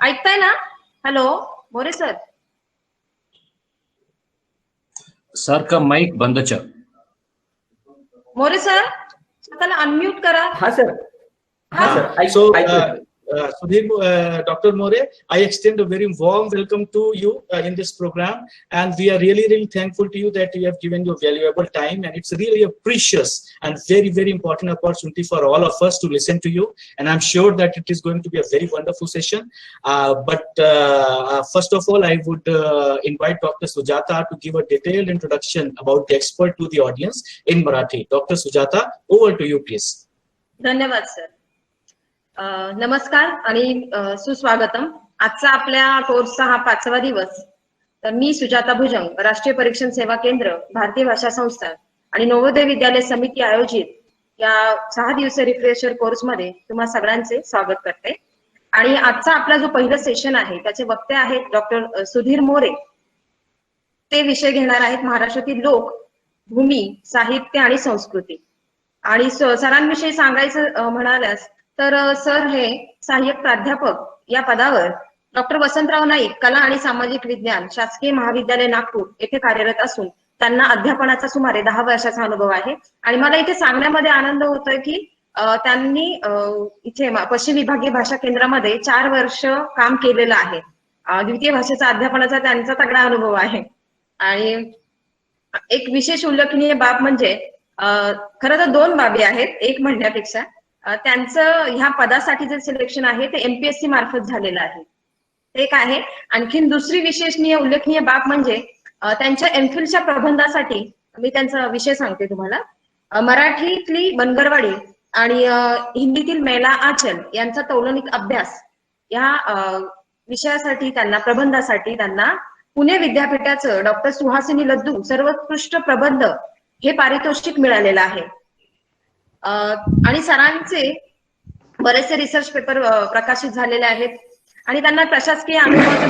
ऐकताय ना? Hello More sir. Sir का माइक बंदच. मोरे सर स्वतःला अनम्यूट करा. हाँ sir. So, Sudhir, Dr. More, I extend a very warm welcome to you in this program, and we are really thankful to you that you have given your valuable time, and it's really a precious and very important opportunity for all of us to listen to you, and I'm sure that it is going to be a very wonderful session. But first of all, I would invite Dr. Sujata to give a detailed introduction about the expert to the audience in Marathi. Dr. Sujata, over to you, please. धन्यवाद sir. नमस्कार आणि सुस्वागतम. आजचा आपल्या कोर्सचा हा 5वा दिवस. तर मी सुजाता भुजंग, राष्ट्रीय परीक्षण सेवा केंद्र, भारतीय भाषा संस्था आणि नवोदय विद्यालय समिती आयोजित या 6 दिवसीय रिफ्रेशर कोर्स मध्ये तुम्हा सगळ्यांचे स्वागत करते. आणि आजचा आपला जो पहिला सेशन आहे त्याचे वक्ते आहेत डॉक्टर सुधीर मोरे. ते विषय घेणार आहेत महाराष्ट्रातील लोक, भूमी, साहित्य आणि संस्कृती. आणि सरांविषयी सांगायचं म्हणाल्यास तर सर हे सहाय्यक प्राध्यापक या पदावर डॉक्टर वसंतराव नाईक कला आणि सामाजिक विज्ञान शासकीय महाविद्यालय नागपूर येथे कार्यरत असून त्यांना अध्यापनाचा सुमारे 10 वर्षाचा अनुभव आहे. आणि मला इथे सांगण्यामध्ये आनंद होतोय की त्यांनी इथे पश्चिम विभागीय भाषा केंद्रामध्ये 4 वर्ष काम केलेलं आहे. द्वितीय भाषेचा अध्यापनाचा त्यांचा तगडा अनुभव आहे. आणि एक विशेष उल्लेखनीय बाब म्हणजे खरं तर 2 बाबी आहेत एक म्हणण्यापेक्षा. त्यांचं ह्या पदासाठी जे सिलेक्शन आहे ते MPSC मार्फत झालेलं आहे. एक आहे. आणखीन दुसरी विशेषणीय उल्लेखनीय बाब म्हणजे त्यांच्या एमफिलच्या प्रबंधासाठी मी त्यांचा विषय सांगते तुम्हाला. मराठीतली बनगरवाडी आणि हिंदीतील मैला आंचल यांचा तौलनिक अभ्यास या विषयासाठी त्यांना प्रबंधासाठी त्यांना पुणे विद्यापीठाचं डॉक्टर सुहासिनी लद्दू सर्वोत्कृष्ट प्रबंध हे पारितोषिक मिळालेलं आहे. आणि सरांचे बरेचसे रिसर्च पेपर प्रकाशित झालेले आहेत आणि त्यांना प्रशासकीय अनुभवाचा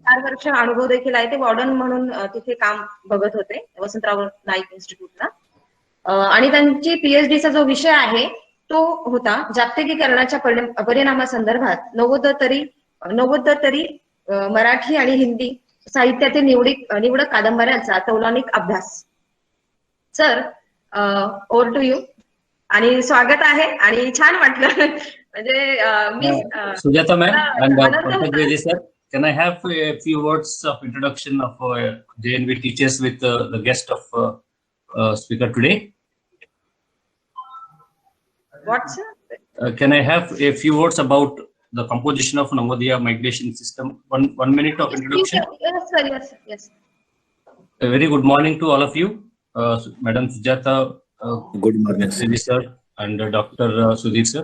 4 वर्ष अनुभव देखील आहे. ते वॉर्डन म्हणून तिथे काम बघत होते वसंतराव नाईक इन्स्टिट्यूटला. आणि त्यांची PhDचा जो विषय आहे तो होता जागतिकीकरणाच्या परिणामासंदर्भात नव्वदोत्तरी मराठी आणि हिंदी साहित्यातील निवडक कादंबऱ्यांचा तौलनिक अभ्यास. Sir over to you. आणि स्वागत आहे आणि छान वाटलं म्हणजे मी Sujata ma'am and Pankaj Bedi sir, can I have a few words of introduction of JNV teachers with the guest of speaker today? What sir? Can I have a few words about the composition of Navodaya migration system? One minute of introduction. Yes sir, yes. A very good morning to all of you, Madam Sujata. Good morning, sir, and Dr. Sudhir sir.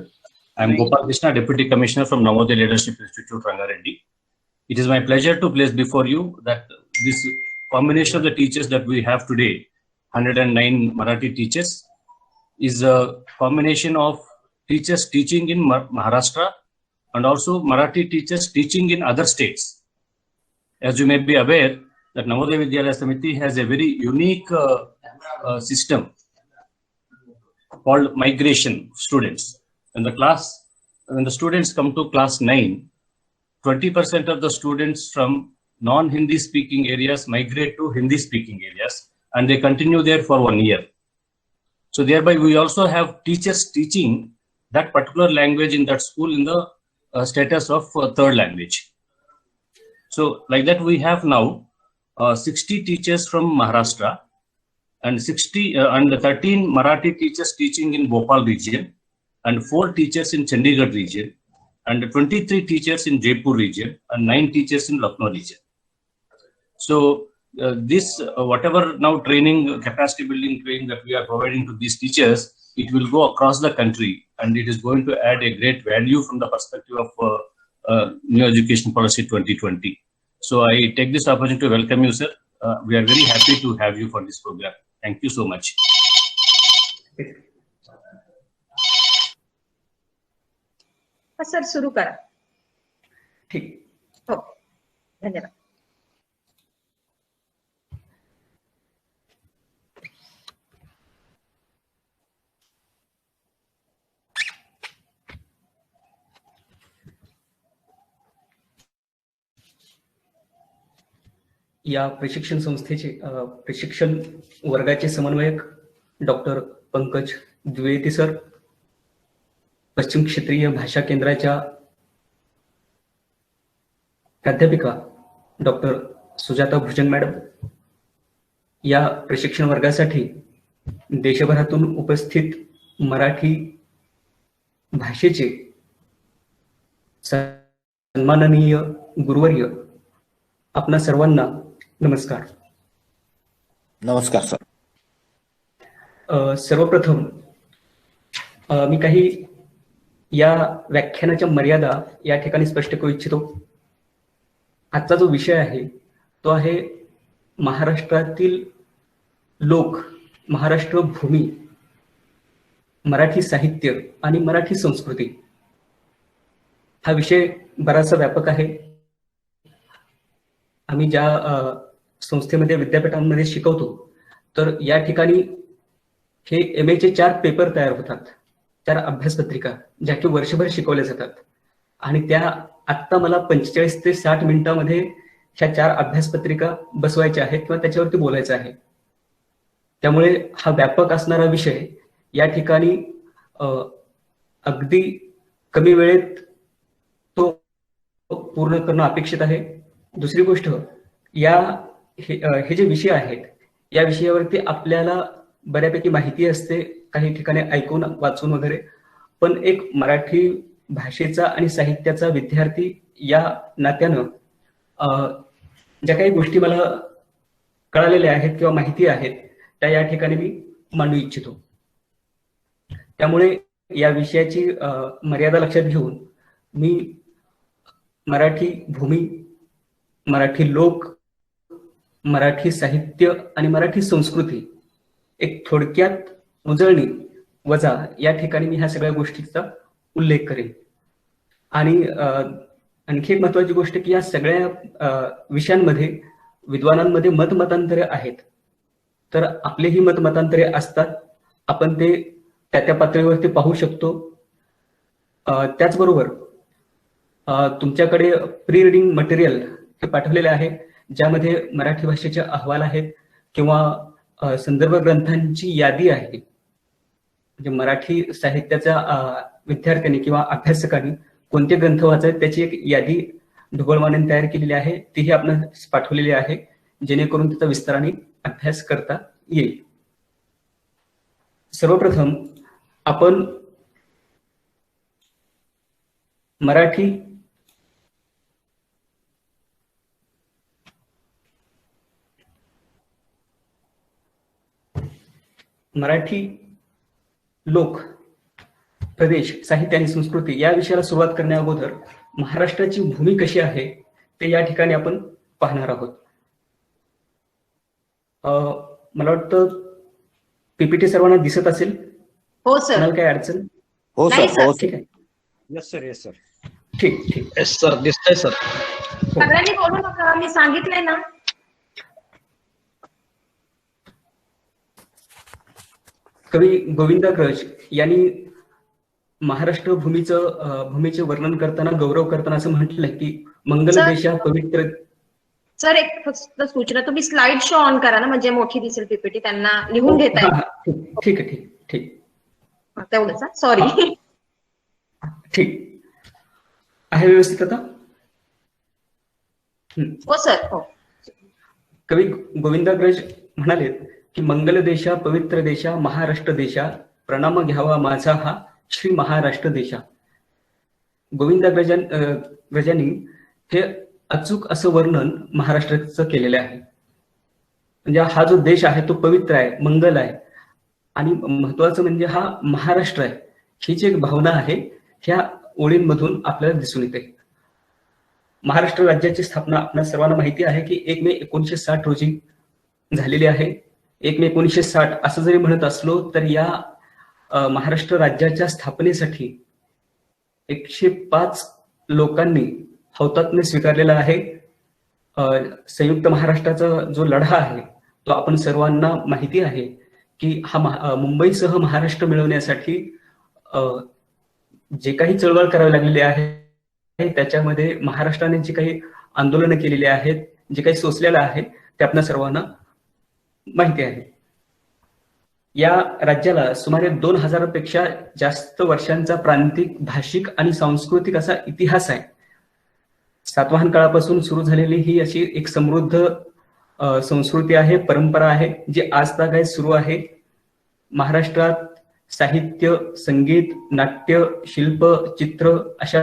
I am Gopal Krishna, Deputy Commissioner from Navodaya Leadership Institute, Rangareddy. It is my pleasure to place before you that this combination of the teachers that we have today, 109 Marathi teachers, is a combination of teachers teaching in Maharashtra and also Marathi teachers teaching in other states. As you may be aware, that Navodaya Vidyalaya Samiti has a very unique system called migration students. When the students come to class 9, 20% of the students from non-Hindi speaking areas migrate to Hindi speaking areas and they continue there for 1 year. So thereby we also have teachers teaching that particular language in that school in the status of third language. So like that we have now 60 teachers from Maharashtra and 13 Marathi teachers teaching in Bhopal region and 4 teachers in Chandigarh region and 23 teachers in Jaipur region and 9 teachers in Lucknow region. So this whatever now training, capacity building training that we are providing to these teachers, it will go across the country and it is going to add a great value from the perspective of New Education Policy 2020. So I take this opportunity to welcome you, sir. We are very happy to have you for this program. Thank you so much. Sir सुरू करा. ठीक. हो धन्यवाद. या प्रशिक्षण संस्थेचे प्रशिक्षण वर्गाचे समन्वयक डॉक्टर पंकज द्विवेदी सर, पश्चिम क्षेत्रीय भाषा केंद्राच्या प्राध्यापिका डॉक्टर सुजाता भुजंग मॅडम, या प्रशिक्षण वर्गासाठी देशभरातून उपस्थित मराठी भाषेचे सन्माननीय गुरुवर्य, आपणा सर्वांना नमस्कार. नमस्कार सर. सर्वप्रथम मी काही या व्याख्यानाच्या मर्यादा या ठिकाणी स्पष्ट करू इच्छितो. आजचा जो विषय आहे तो आहे महाराष्ट्रातील लोक, महाराष्ट्र भूमी, मराठी साहित्य आणि मराठी संस्कृती. हा विषय बराचसा व्यापक आहे. आम्ही ज्या संस्थेमध्ये विद्यापीठांमध्ये शिकवतो तर या ठिकाणी हे MA चे 4 पेपर तयार होतात, 4 अभ्यासपत्रिका ज्या की वर्षभर शिकवल्या जातात, आणि त्या आत्ता मला 45 ते 60 मिनिटांमध्ये ह्या 4 अभ्यासपत्रिका बसवायच्या आहेत किंवा त्याच्यावरती बोलायचं आहे. त्यामुळे हा व्यापक असणारा विषय या ठिकाणी अगदी कमी वेळेत तो पूर्ण करणं अपेक्षित आहे. दुसरी गोष्ट, हे जे विषय आहेत या विषयावरती आपल्याला बऱ्यापैकी माहिती असते, काही ठिकाणी ऐकून वाचून वगैरे, पण एक मराठी भाषेचा आणि साहित्याचा विद्यार्थी या नात्यानं ज्या काही गोष्टी मला कळालेल्या आहेत किंवा माहिती आहेत त्या या ठिकाणी मी मांडू इच्छितो. त्यामुळे या विषयाची मर्यादा लक्षात घेऊन मी मराठी भूमी, मराठी लोक, मराठी साहित्य आणि मराठी संस्कृती एक थोडक्यात उजळणी वजा या ठिकाणी मी ह्या सगळ्या गोष्टींचा उल्लेख करेन. आणि आणखी एक महत्वाची गोष्ट की या सगळ्या विषयांमध्ये विद्वानांमध्ये मतमतांतरे आहेत, तर आपलेही मतमतांतरे असतात, आपण ते त्या पातळीवरती पाहू शकतो. त्याचबरोबर तुमच्याकडे प्री रिडिंग मटेरियल हे पाठवलेले आहे, ज्यामध्ये मराठी भाषेचे अहवाल आहेत किंवा संदर्भ ग्रंथांची यादी आहे. म्हणजे मराठी साहित्याच्या विद्यार्थ्यांनी किंवा अभ्यासकांनी कोणते ग्रंथ वाचावेत त्याची एक यादी ढोबळमानेने तयार केलेली आहे, तीही आपण पाठवलेली आहे, जेणेकरून त्याचा विस्ताराने अभ्यास करता येईल. सर्वप्रथम आपण मराठी लोक, प्रदेश, साहित्य आणि संस्कृती या विषयाला सुरुवात करण्या अगोदर महाराष्ट्राची भूमी कशी आहे ते या ठिकाणी आपण पाहणार आहोत. मला वाटतं PPT सर्वांना दिसत असेल. हो सर. तुम्हाला काय अडचण? हो नाही सर. सर. हो ठीक सर. आहे. Yes, sir. Yes, sir. ठीक ठीक. येस सर, दिसतंय सर. सगळ्यांनी बोलू नका, मी सांगितलंय ना. कवी गोविंदाग्रज यांनी महाराष्ट्र भूमीचे वर्णन करताना, गौरव करताना असं म्हटलंय की मंगल सर. देशा पवित्र. सर एक फक्त सूचना, तुम्ही स्लाइड शो ऑन करा ना, म्हणजे मोठी दिसेल PPT, त्यांना लिहून घेता हा, येईल. हा, ठीक आहे. ठीक ठीक तेवढंच. सॉरी. ठीक आहे. व्यवस्थित आता? हो सर. हो. कवी गोविंदाग्रज म्हणाले की मंगल देशा पवित्र देशा महाराष्ट्र देशा, प्रणाम घ्यावा माझा हा श्री महाराष्ट्र देशा. गोविंदाग्रजांनी हे अचूक असं वर्णन महाराष्ट्राचं केलेलं आहे. म्हणजे हा जो देश आहे तो पवित्र आहे, मंगल आहे, आणि महत्वाचं म्हणजे हा महाराष्ट्र आहे, ही जी एक भावना आहे ह्या ओळींमधून आपल्याला दिसून येते. महाराष्ट्र राज्याची स्थापना आपल्या सर्वांना माहिती आहे की 1 मे 1960 रोजी झालेली आहे. 1 मे 1960 असं जरी म्हणत असलो तर या महाराष्ट्र राज्याच्या स्थापनेसाठी 105 लोकांनी हौतात्म्य स्वीकारलेला आहे. संयुक्त महाराष्ट्राचा जो लढा आहे तो आपण सर्वांना माहिती आहे की हा मुंबईसह महाराष्ट्र मिळवण्यासाठी जे काही चळवळ करावी लागलेली आहे त्याच्यामध्ये महाराष्ट्राने जी काही आंदोलनं केलेली आहेत, जे काही सोसलेलं आहे ते आपल्या सर्वांना माहिती आहे. या राज्याला सुमारे 2000 पेक्षा जास्त वर्षांचा प्रांतिक, भाषिक आणि सांस्कृतिक असा इतिहास आहे. सातवाहन काळापासून सुरू झालेली ही अशी एक समृद्ध संस्कृती आहे, परंपरा आहे, जी आज तागायत सुरू आहे. महाराष्ट्रात साहित्य, संगीत, नाट्य, शिल्प, चित्र अशा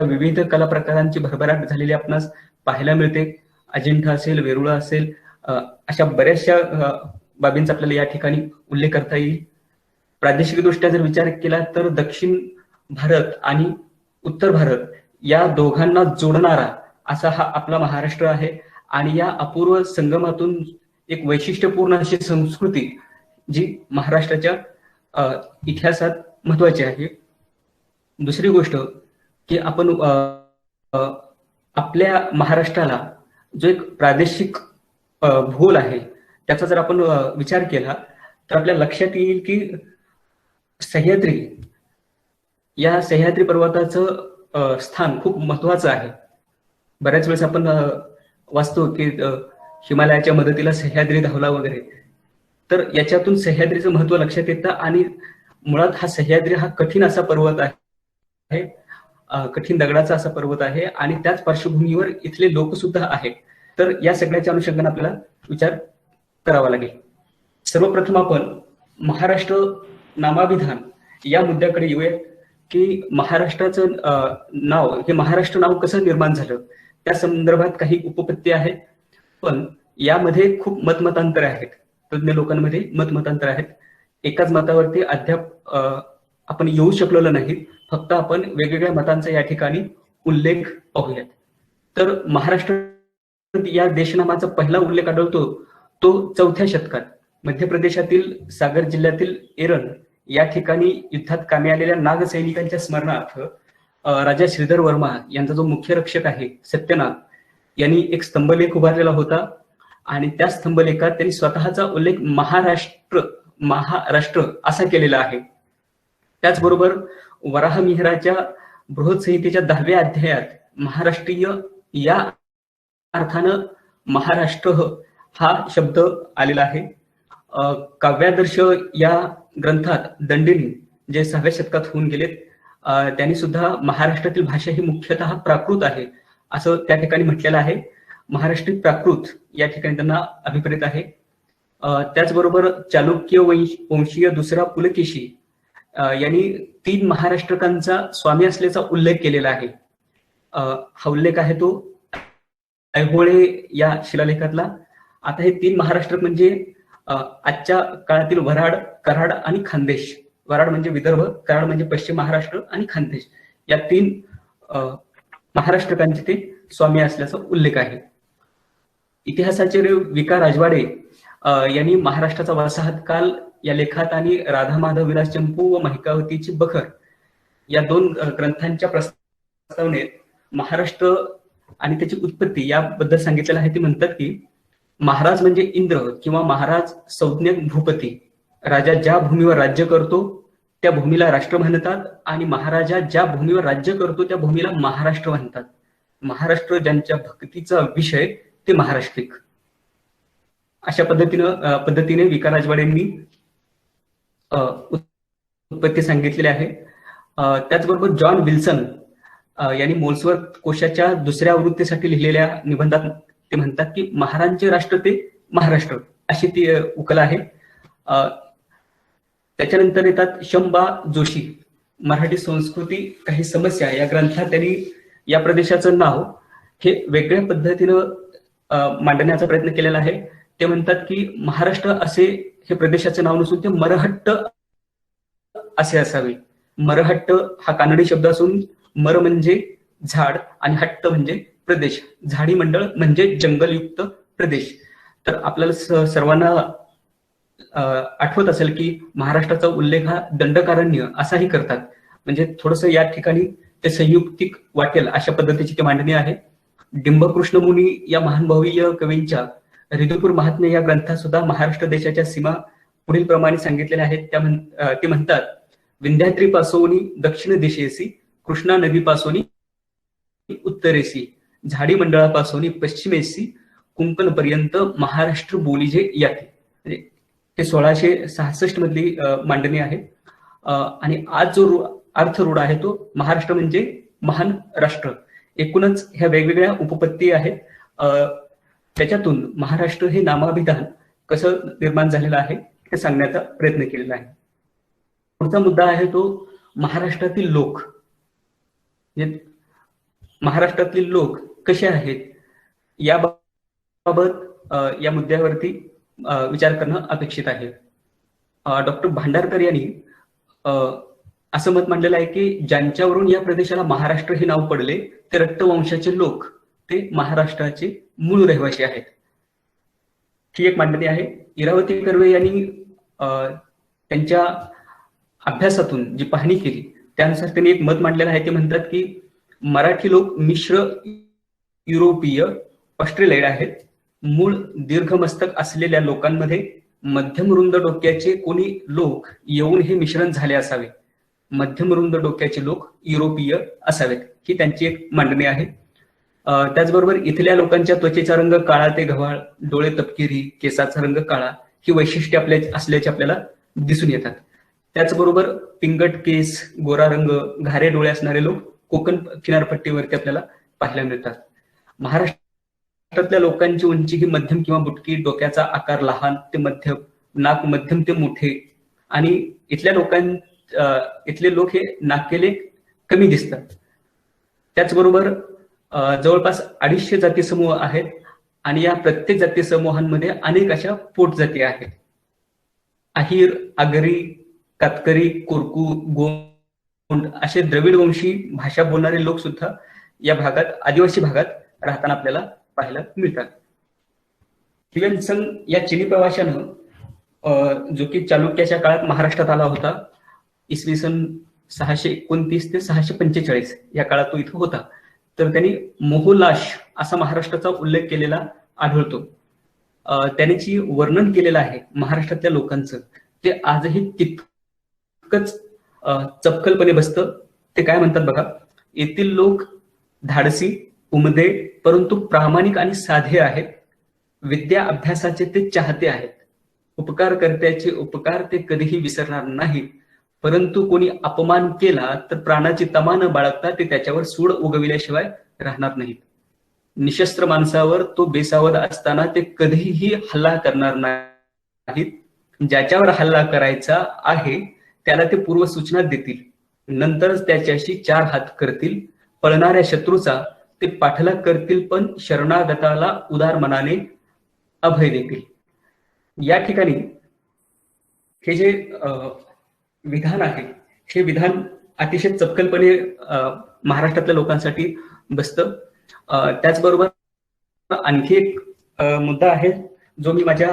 विविध कला प्रकारांची भरभराट झालेली आपणास पाहायला मिळते. अजिंठा असेल, वेरुळा असेल, अशा बऱ्याचशा बाबींचा आपल्याला या ठिकाणी उल्लेख करता येईल. प्रादेशिकदृष्ट्या जर विचार केला तर दक्षिण भारत आणि उत्तर भारत या दोघांना जोडणारा असा हा आपला महाराष्ट्र आहे. आणि या अपूर्व संगमातून एक वैशिष्ट्यपूर्ण अशी संस्कृती जी महाराष्ट्राच्या इतिहासात महत्वाची आहे. दुसरी गोष्ट की आपण आपल्या महाराष्ट्राला जो एक प्रादेशिक भूगोल आहे त्याचा जर आपण विचार केला तर आपल्या लक्षात येईल की सह्याद्री या सह्याद्री पर्वताचं स्थान खूप महत्वाचं आहे. बऱ्याच वेळेस आपण वाचतो की हिमालयाच्या मदतीला सह्याद्री धावला वगैरे, तर याच्यातून सह्याद्रीचं महत्व लक्षात येतं. आणि मुळात हा सह्याद्री हा कठीण असा पर्वत आहे, कठीण दगडाचा असा पर्वत आहे आणि त्याच पार्श्वभूमीवर इथले लोक सुद्धा आहेत. तर या सगळ्याच्या अनुषंगाने आपल्याला विचार करावा लागेल. सर्वप्रथम आपण महाराष्ट्र नामाभिधान या मुद्द्याकडे येऊया की महाराष्ट्राचं नाव, हे महाराष्ट्र नाव कसं निर्माण झालं त्या संदर्भात काही उपपत्ती आहेत, पण यामध्ये खूप मतमतांतर आहेत. तज्ञ लोकांमध्ये मतमतांतर आहेत. एकाच मतावरती अद्याप आपण येऊ शकलेलो नाही. फक्त आपण वेगवेगळ्या मतांचा या ठिकाणी उल्लेख पाहूयात. तर महाराष्ट्र या देशनामाचा पहिला उल्लेख आढळतो तो 4थ्या शतकात मध्य प्रदेशातील सागर जिल्ह्यातील एरन या ठिकाणी युद्धात कामी आलेल्या नाग सैनिकांच्या स्मरणार्थ राजा श्रीधर वर्मा यांचा जो मुख्य रक्षक आहे सत्यनाग यांनी एक स्तंभलेख उभारलेला होता. आणि त्या स्तंभलेखात त्यांनी स्वतःचा उल्लेख महाराष्ट्र असा केलेला आहे. त्याचबरोबर वराह मिहिराच्या बृहत संहितेच्या 10व्या अध्यायात महाराष्ट्रीय या अर्थानं महाराष्ट्र हा शब्द आलेला आहे. काव्यादर्श या ग्रंथात दंडिनी जे 6व्या शतकात होऊन गेलेत त्यांनी सुद्धा महाराष्ट्रातील भाषा ही मुख्यतः प्राकृत आहे असं त्या ठिकाणी म्हटलेलं आहे. महाराष्ट्री प्राकृत या ठिकाणी त्यांना अभिप्रेत आहे. त्याचबरोबर चालुक्य वंशीय दुसरा पुलकेशी यांनी 3 महाराष्ट्रकांचा स्वामी असल्याचा उल्लेख केलेला आहे. हा उल्लेख आहे तो ऐहोळे या शिलालेखातला. आता हे 3 महाराष्ट्रक म्हणजे आजच्या काळातील वराड, कराड आणि खानदेश. वराड म्हणजे विदर्भ, कराड म्हणजे पश्चिम महाराष्ट्र आणि खानदेश या 3 महाराष्ट्रकांचे ते स्वामी असल्याचा उल्लेख आहे. इतिहासाचे विका राजवाडे यांनी महाराष्ट्राचा वसाहत काल या लेखात आणि राधा माधव विलास चंपू व महिकावतीची बखर या 2 ग्रंथांच्या प्रस्तावनेत महाराष्ट्र आणि त्याची उत्पत्ती याबद्दल सांगितलेलं आहे. ते म्हणतात की महाराज म्हणजे इंद्र किंवा महाराज संज्ञक भूपती. राजा ज्या भूमीवर राज्य करतो त्या भूमीला राष्ट्र म्हणतात आणि महाराजा ज्या भूमीवर राज्य करतो त्या भूमीला महाराष्ट्र म्हणतात. महाराष्ट्र ज्यांच्या भक्तीचा विषय ते महाराष्ट्रिक. अशा पद्धतीने विका राजवाडेंनी उत्पत्ती सांगितलेली आहे. त्याचबरोबर जॉन विल्सन यांनी मोल्सवर्थ कोशाच्या 2ऱ्या आवृत्तीसाठी लिहिलेल्या निबंधात ते म्हणतात की महारांचे राष्ट्र ते महाराष्ट्र अशी ती उकल आहे. त्याच्यानंतर येतात शंबा जोशी, मराठी संस्कृती काही समस्या या ग्रंथात त्यांनी या प्रदेशाचं नाव हे वेगळ्या पद्धतीनं मांडण्याचा प्रयत्न केलेला आहे. ते म्हणतात की महाराष्ट्र असे हे प्रदेशाचं नाव नसून ते मरहट्ट असे असावे. मरहट्ट हा कानडी शब्द असून मर म्हणजे झाड आणि हट्ट म्हणजे प्रदेश, झाडी मंडळ म्हणजे जंगलयुक्त प्रदेश. तर आपल्याला सर्वांना आठवत असेल की महाराष्ट्राचा उल्लेख हा दंडकारण्य असाही करतात. म्हणजे थोडस या ठिकाणी ते संयुक्तिक वाटेल अशा पद्धतीची ती मांडणी आहे. डिंबकृष्ण मुनी या महानुभावीय कवींच्या रिदुपूर महात्म्य या ग्रंथात सुद्धा महाराष्ट्र देशाच्या सीमा पुढील प्रमाणे सांगितलेल्या आहेत. ते म्हणतात विंध्याद्री पासोनी दक्षिण दिशेसी, कृष्णा नदी पासोनी उत्तरेसी, झाडी मंडळापासून पश्चिमेसी कुंकण पर्यंत महाराष्ट्र बोली जे याते, म्हणजे ते 1666 मधली मांडणी आहे. आणि आज जो अर्थ रूढ आहे तो महाराष्ट्र म्हणजे महान राष्ट्र. एकूणच ह्या वेगवेगळ्या उपपत्ती आहेत. त्याच्यातून महाराष्ट्र हे नामाभिधान कसं निर्माण झालेलं आहे हे सांगण्याचा प्रयत्न केलेला आहे. पुढचा मुद्दा आहे तो महाराष्ट्रातील लोक. महाराष्ट्रातील लोक कसे आहेत याबाबत या मुद्द्यावरती विचार करणं अपेक्षित आहे. डॉक्टर भांडारकर यांनी असं मत मांडलेलं आहे की ज्यांच्यावरून या प्रदेशाला महाराष्ट्र हे नाव पडले ते रक्तवंशाचे लोक ते महाराष्ट्राचे मूळ रहिवासी आहेत. ही एक मांडणी आहे. इरावती कर्वे यांनी त्यांच्या अभ्यासातून जी पाहणी केली त्यानुसार त्यांनी एक मत मांडलेलं आहे. ते म्हणतात की मराठी लोक मिश्र युरोपीय ऑस्ट्रेलियड आहेत. मूळ दीर्घमस्तक असलेल्या लोकांमध्ये मध्यम रुंद डोक्याचे कोणी लोक येऊन हे मिश्रण झाले असावे. मध्यम रुंद डोक्याचे लोक युरोपीय असावेत, ही त्यांची एक मांडणी आहे. त्याचबरोबर इथल्या लोकांच्या त्वचेचा रंग काळा ते गव्हाळ, डोळे तपकिरी, केसाचा रंग काळा ही वैशिष्ट्ये असल्याचे आपल्याला दिसून येतात. त्याचबरोबर पिंगट केस, गोरा रंग, घारे डोळे असणारे लोक कोकण किनारपट्टीवरती आपल्याला पाहायला मिळतात. महाराष्ट्रातल्या लोकांची उंची ही मध्यम किंवा बुटकी, डोक्याचा आकार लहान ते मध्यम, नाक मध्यम ते मोठे, आणि इथले लोक हे नाकेले कमी दिसतात. त्याचबरोबर जवळपास 250 जाती समूह आहेत आणि या प्रत्येक जाती समूहांमध्ये अनेक अशा पोटजाती आहेत. अहिर, आगरी, कातकरी, कोरकू, गोंड असे द्रविड वंशी भाषा बोलणारे लोक सुद्धा या भागात, आदिवासी भागात राहताना आपल्याला पाहायला मिळतात. ह्युएन या चिनी प्रवाशानं जो की चालुक्याच्या काळात महाराष्ट्रात आला होता, इसवी सन 629 ते 645 या काळात तो इथं होता. तर त्यांनी मोहोलाश असा महाराष्ट्राचा उल्लेख केलेला आढळतो. त्याने जी वर्णन केलेलं आहे महाराष्ट्रातल्या लोकांचं ते आजही तितकंच चपखलपणे बसतं. ते काय म्हणतात बघा, येथील लोक धाडसी, उमदे परंतु प्रामाणिक आणि साधे आहेत. विद्या अभ्यासाचे ते चाहते आहेत. उपकारकर्त्याचे उपकार ते कधीही विसरणार नाहीत. परंतु कोणी अपमान केला तर प्राणाची तमा न बाळगता ते त्याच्यावर सूड उगविल्याशिवाय राहणार नाहीत. निशस्त्र माणसावर तो बेसावध असताना ते कधीही हल्ला करणार नाहीत. ज्याच्यावर हल्ला करायचा आहे त्याला ते पूर्वसूचना देतील, नंतरच त्याच्याशी 4 हात करतील. पळणाऱ्या शत्रूचा ते पाठलाग करतील, पण शरणागताला उदार मनाने अभय देतील. या ठिकाणी हे जे विधान आहे हे विधान अतिशय चपखलपणे महाराष्ट्रातल्या लोकांसाठी बसतं. त्याचबरोबर आणखी एक मुद्दा आहे जो मी माझ्या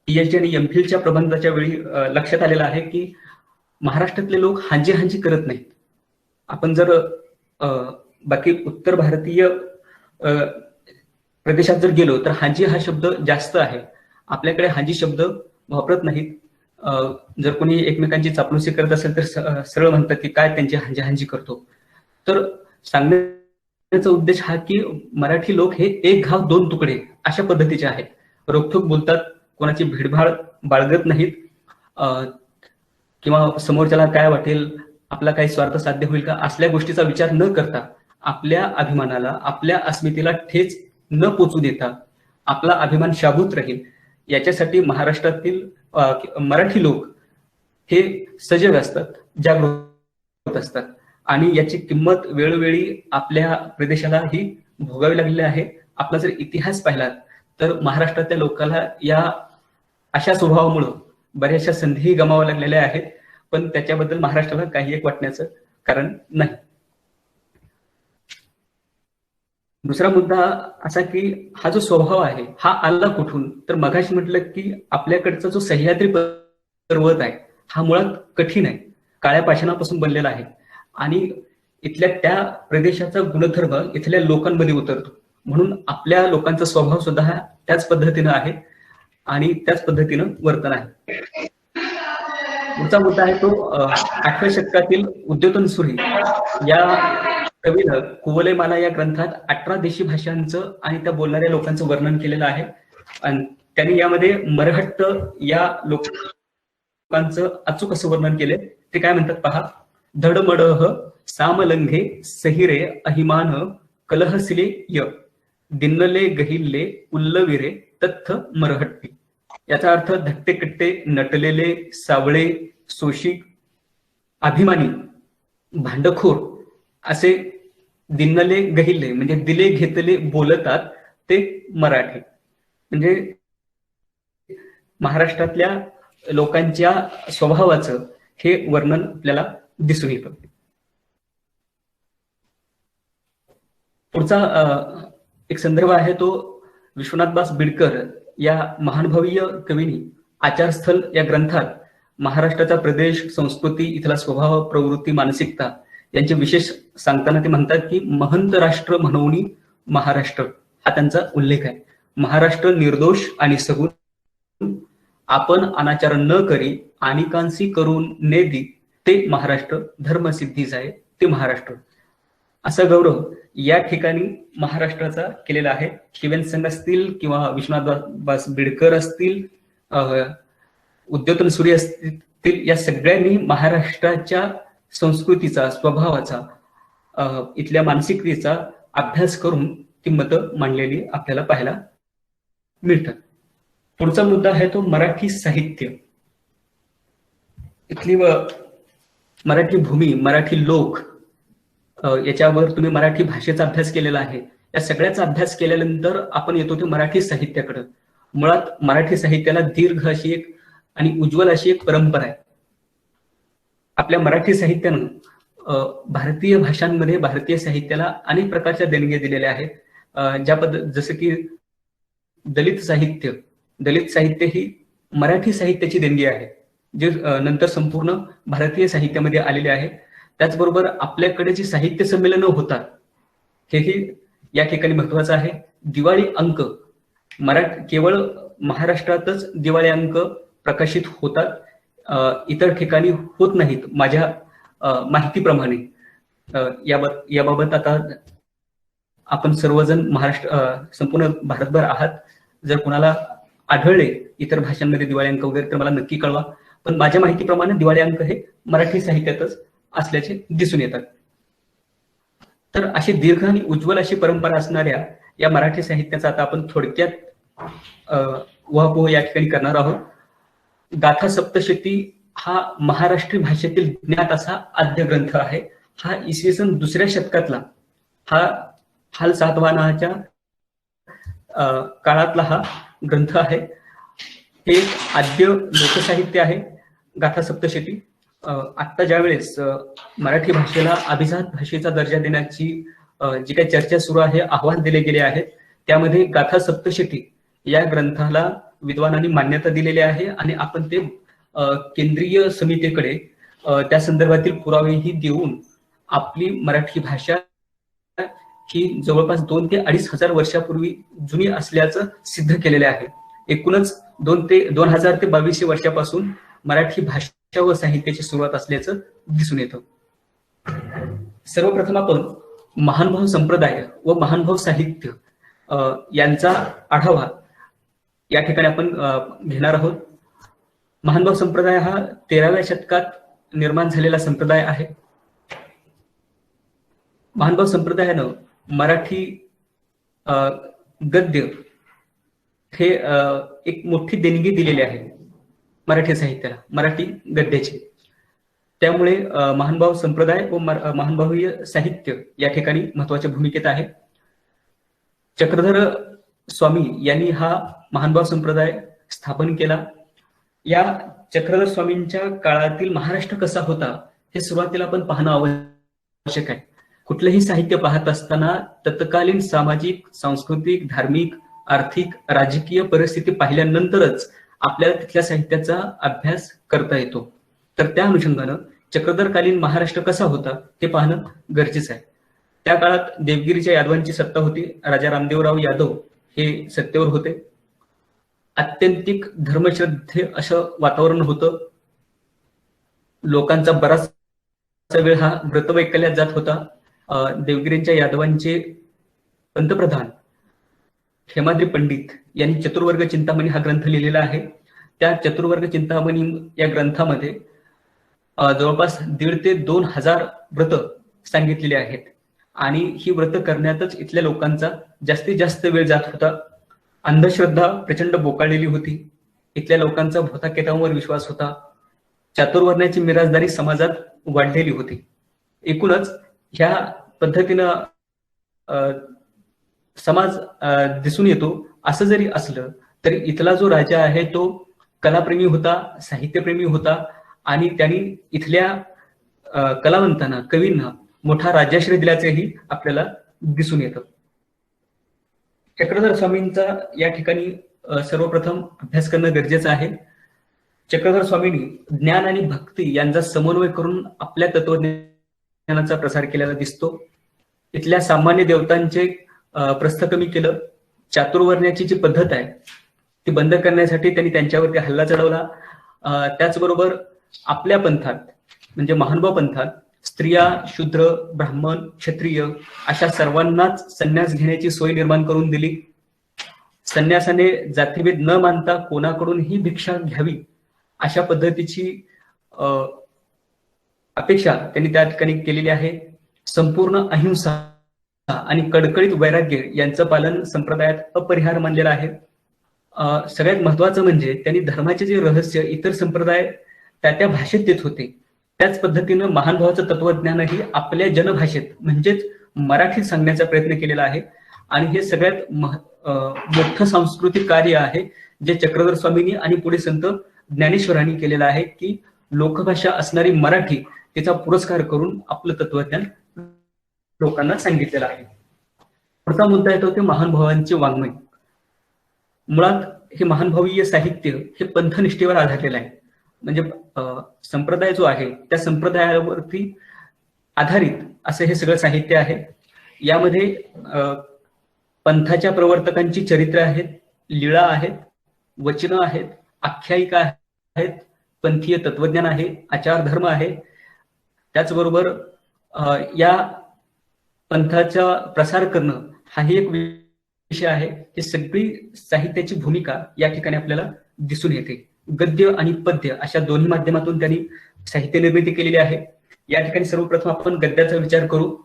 PhD आणि MPhilच्या प्रबंधाच्या वेळी लक्षात आलेला आहे की महाराष्ट्रातले लोक हांजी हांजी करत नाहीत. आपण जर बाकी उत्तर भारतीय प्रदेशात जर गेलो तर हांजी हा शब्द जास्त आहे. आपल्याकडे हांजी शब्द वापरत नाहीत. जर कोणी एकमेकांची चापलुसी करत असेल तर सरळ म्हणतात की काय त्यांची हांजी हांजी करतो. तर सांगण्याचा उद्देश हा की मराठी लोक हे एक घाव दोन तुकडे अशा पद्धतीचे आहेत. रोखठोक बोलतात, कोणाची भीडभाड बाळगत नाहीत, किंवा समोरच्याला काय वाटेल, आपला काही स्वार्थ साध्य होईल का असल्या गोष्टीचा विचार न करता आपल्या अभिमानाला, आपल्या अस्मितेला ठेच न पोचू देता आपला अभिमान शाबूत राहील याच्यासाठी महाराष्ट्रातील मराठी लोक हे सजग असतात, जागृत असतात. आणि याची किंमत वेळोवेळी आपल्या प्रदेशालाही भोगावी लागलेली आहे. आपला जर इतिहास पाहिला तर महाराष्ट्रातल्या लोकांना या अशा स्वभावामुळं बऱ्याचशा संधीही गमाव्या लागलेल्या आहेत, पण त्याच्याबद्दल महाराष्ट्राला काही एक वाटण्याचं कारण नाही. दुसरा मुद्दा असा की हा जो स्वभाव आहे हा आला कुठून, तर मगाशी म्हटलं की आपल्याकडचा जो सह्याद्री पर्वत आहे हा मुळात कठीण आहे, काळ्या पाषाणापासून बनलेला आहे आणि इथल्या त्या प्रदेशाचा गुणधर्म इथल्या लोकांमध्ये उतरतो. म्हणून आपल्या लोकांचा स्वभाव सुद्धा हा त्याच पद्धतीनं आहे आणि त्याच पद्धतीनं वर्तन आहे. पुढचा मुद्दा आहे तो 8व्या शतकातील उद्योतन सुरी या कवीनं कुवलयमाला या ग्रंथात 18 देशी भाषांचं आणि त्या बोलणाऱ्या लोकांचं वर्णन केलेलं आहे. आणि त्यांनी यामध्ये मरहट्ट या लोकांचं अचूक असं वर्णन केले. ते काय म्हणतात पहा. धडमडह सामलंघे सहिरे अहिमान कलहसिले य दिन्नले गहिल्ले उल्लविरे तत्थ मरहट्टी. याचा अर्थ धट्टे कट्टे नटलेले सावळे सोशिक अभिमानी भांडखोर असे दिन्नले गहिल्ले म्हणजे दिले घेतले बोलतात ते मराठी. म्हणजे महाराष्ट्रातल्या लोकांच्या स्वभावाचं हे वर्णन आपल्याला दिसून येतं. पुढचा एक संदर्भ आहे तो विश्वनाथदास बिडकर या महानुभवीय कवीनी आचारस्थल या ग्रंथात महाराष्ट्राचा प्रदेश, संस्कृती, इथला स्वभाव, प्रवृत्ती, मानसिकता यांचे विशेष सांगताना ते म्हणतात की महंत राष्ट्र म्हणून महाराष्ट्र हा त्यांचा उल्लेख आहे. महाराष्ट्र निर्दोष आणि सगुण, आपण अनाचार न करी अनेकांसी करून नेदी ते महाराष्ट्र, धर्मसिद्धी जाय ते महाराष्ट्र. असा गौरव या ठिकाणी महाराष्ट्राचा केलेला आहे. शिवेन असतील किंवा विश्वनाथदास बिडकर असतील, उद्योतन सूर्य असतील, या सगळ्यांनी महाराष्ट्राच्या संस्कृतीचा, स्वभावाचा, इथल्या मानसिकतेचा अभ्यास करून ती मतं मांडलेली आपल्याला पाहायला मिळतात. पुढचा मुद्दा आहे तो मराठी साहित्य. इथली मराठी भूमी, मराठी लोक, याच्यावर तुम्ही मराठी भाषेचा अभ्यास केलेला आहे. या सगळ्याचा अभ्यास केल्यानंतर आपण येतो ते मराठी साहित्याकडे. मुळात मराठी साहित्याला दीर्घ अशी एक आणि उज्ज्वल अशी एक परंपरा आहे. आपल्या मराठी साहित्यानं भारतीय भाषांमध्ये भारतीय साहित्याला अनेक प्रकारच्या देणग्या दिलेल्या आहेत. ज्या जसं की दलित साहित्य ही मराठी साहित्याची देणगी आहे, जे नंतर संपूर्ण भारतीय साहित्यामध्ये आलेले आहे. त्याचबरोबर आपल्याकडे जी साहित्य संमेलनं होतात हेही या ठिकाणी महत्वाचं आहे. दिवाळी अंक केवळ महाराष्ट्रातच दिवाळी अंक प्रकाशित होतात, इतर ठिकाणी होत नाहीत माझ्या माहितीप्रमाणे. याबाबत आता आपण सर्वजण संपूर्ण भारतभर आहात. जर कोणाला आढळले इतर भाषांमध्ये दिवाळी अंक वगैरे तर मला नक्की कळवा. पण माझ्या माहितीप्रमाणे दिवाळी अंक हे मराठी साहित्यातच असल्याचे दिसून येतात. तर अशी दीर्घ आणि उज्ज्वल अशी परंपरा असणाऱ्या या मराठी साहित्याचा आता आपण थोडक्यात उहापोह या ठिकाणी करणार आहोत. गाथा सप्तशती हा महाराष्ट्रीय भाषेतील ज्ञात असा आद्य ग्रंथ आहे. हा इसवी सन 2ऱ्या शतकातला, हा हाल सातवाहनाच्या काळातला हा ग्रंथ आहे. हे आद्य लोकसाहित्य आहे गाथा सप्तशती. आत्ता ज्यावेळेस मराठी भाषेला अभिजात भाषेचा दर्जा देण्याची जी काही चर्चा सुरू आहे, अहवाल दिले गेले आहेत, त्यामध्ये गाथा सप्तशती या ग्रंथाला विद्वानांनी मान्यता दिलेली आहे. आणि आपण ते केंद्रीय समितीकडे त्या संदर्भातील पुरावेही देऊन आपली मराठी भाषा ही जवळपास 2 ते 2.5 हजार वर्षापूर्वी जुनी असल्याचं सिद्ध केलेले आहे. एकूणच 2000 ते 2200 वर्षापासून मराठी भाषा व साहित्याची सुरुवात असल्याचं दिसून येतं. सर्वप्रथम आपण महानुभाव संप्रदाय व महानुभाव साहित्य यांचा आढावा या ठिकाणी आपण घेणार आहोत. महानुभाव संप्रदाय हा 13व्या शतकात निर्माण झालेला संप्रदाय आहे. महानुभाव संप्रदायानं मराठी गद्य हे एक मोठी देणगी दिलेली आहे मराठी साहित्याला, मराठी गद्याची. त्यामुळे महानुभाव संप्रदाय व महानुभावीय साहित्य या ठिकाणी महत्वाच्या भूमिकेत आहे. चक्रधर स्वामी यांनी हा महानुभाव संप्रदाय स्थापन केला. या चक्रधर स्वामींच्या काळातील महाराष्ट्र कसा होता हे सुरुवातीला आपण पाहणं आवश्यक आहे. कुठलंही साहित्य पाहत असताना तत्कालीन सामाजिक, सांस्कृतिक, धार्मिक, आर्थिक, राजकीय परिस्थिती पाहिल्यानंतरच आपल्याला तिथल्या साहित्याचा अभ्यास करता येतो. तर त्या अनुषंगानं चक्रधरकालीन महाराष्ट्र कसा होता हे पाहणं गरजेचं आहे. त्या काळात देवगिरीच्या यादवांची सत्ता होती. राजा रामदेवराव यादव हे सत्तेवर होते. अत्यंतिक धर्मश्रद्धे असं वातावरण होतं. लोकांचा बराच वेळ हा व्रतवैकल्यात जात होता. देवगिरींच्या यादवांचे पंतप्रधान हेमाद्री पंडित यांनी चतुर्वर्ग चिंतामणी हा ग्रंथ लिहिलेला आहे. त्या चतुर्वर्ग चिंतामणी या ग्रंथामध्ये जवळपास 1,500 ते 2,000 व्रत सांगितलेली आहेत आणि ही व्रत करण्यातच इथल्या लोकांचा जास्तीत जास्त वेळ जात होता. अंधश्रद्धा प्रचंड बोकाळलेली होती. इथल्या लोकांचा भूताकेतांवर विश्वास होता. चातुर्वर्ण्याची मिराजदारी समाजात वाढलेली होती. एकूणच ह्या पद्धतीनं समाज दिसून येतो. असं जरी असलं तरी इथला जो राजा आहे तो कलाप्रेमी होता, साहित्यप्रेमी होता आणि त्यांनी इथल्या कलावंतांना, कवींना मोठा राजाश्रय दिल्याचेही आपल्याला दिसून येतं. चक्रधर स्वामींचा या ठिकाणी सर्वप्रथम अभ्यास करणं गरजेचं आहे. चक्रधर स्वामींनी ज्ञान आणि भक्ती यांचा समन्वय करून आपल्या तत्वज्ञानाचा प्रसार केलेला दिसतो. इथल्या सामान्य देवतांचे प्रस्थ कमी केलं. चातुर्वर्ण्याची जी पद्धत आहे ती बंद करण्यासाठी त्यांनी त्यांच्यावरती हल्ला चढवला. त्याचबरोबर आपल्या पंथात म्हणजे महानुभाव पंथात स्त्रिया, शूद्र, ब्राह्मण, क्षत्रिय अशा सर्वांनाच संन्यास घेण्याची सोय निर्माण करून दिली. संन्यासाने जातीभेद न मानता कोणाकडूनही भिक्षा घ्यावी अशा पद्धतीची अपेक्षा त्यांनी त्या ठिकाणी केलेली आहे. संपूर्ण अहिंसा आणि कडकडीत वैराग्य यांचं पालन संप्रदायात अपरिहार्य मानलेलं आहे. सगळ्यात महत्वाचं म्हणजे त्यांनी धर्माचे जे रहस्य इतर संप्रदाय त्या भाषेत देत होते त्याच पद्धतीनं महानुभावाचं तत्वज्ञानही आपल्या जनभाषेत म्हणजेच मराठीत सांगण्याचा प्रयत्न केलेला आहे. आणि हे सगळ्यात मोठं सांस्कृतिक कार्य आहे जे चक्रधर स्वामींनी आणि पुढे संत ज्ञानेश्वरांनी केलेलं आहे की लोकभाषा असणारी मराठी तिचा पुरस्कार करून आपलं तत्वज्ञान लोकांना सांगितलेलं आहे. पुढचा मुद्दा येतो ते महानुभावांचे वाङ्मय. मुळात हे महानुभावीय साहित्य हे पंथनिष्ठेवर आधारलेलं आहे. म्हणजे संप्रदाय जो आहे त्या संप्रदायावरती आधारित असं हे सगळं साहित्य आहे. यामध्ये पंथाच्या प्रवर्तकांची चरित्र आहेत, लीळा आहेत, वचनं आहेत, आख्यायिका आहेत, पंथीय तत्वज्ञान आहे, आचार धर्म आहे. त्याचबरोबर या पंथाचा प्रसार करणं हाही एक विषय आहे. ही सगळी साहित्याची भूमिका या ठिकाणी आपल्याला दिसून येते. गद्य आणि पद्य अशा दोन्ही माध्यमातून त्यांनी साहित्य निर्मिती केलेली आहे. या ठिकाणी सर्वप्रथम आपण गद्याचा विचार करू.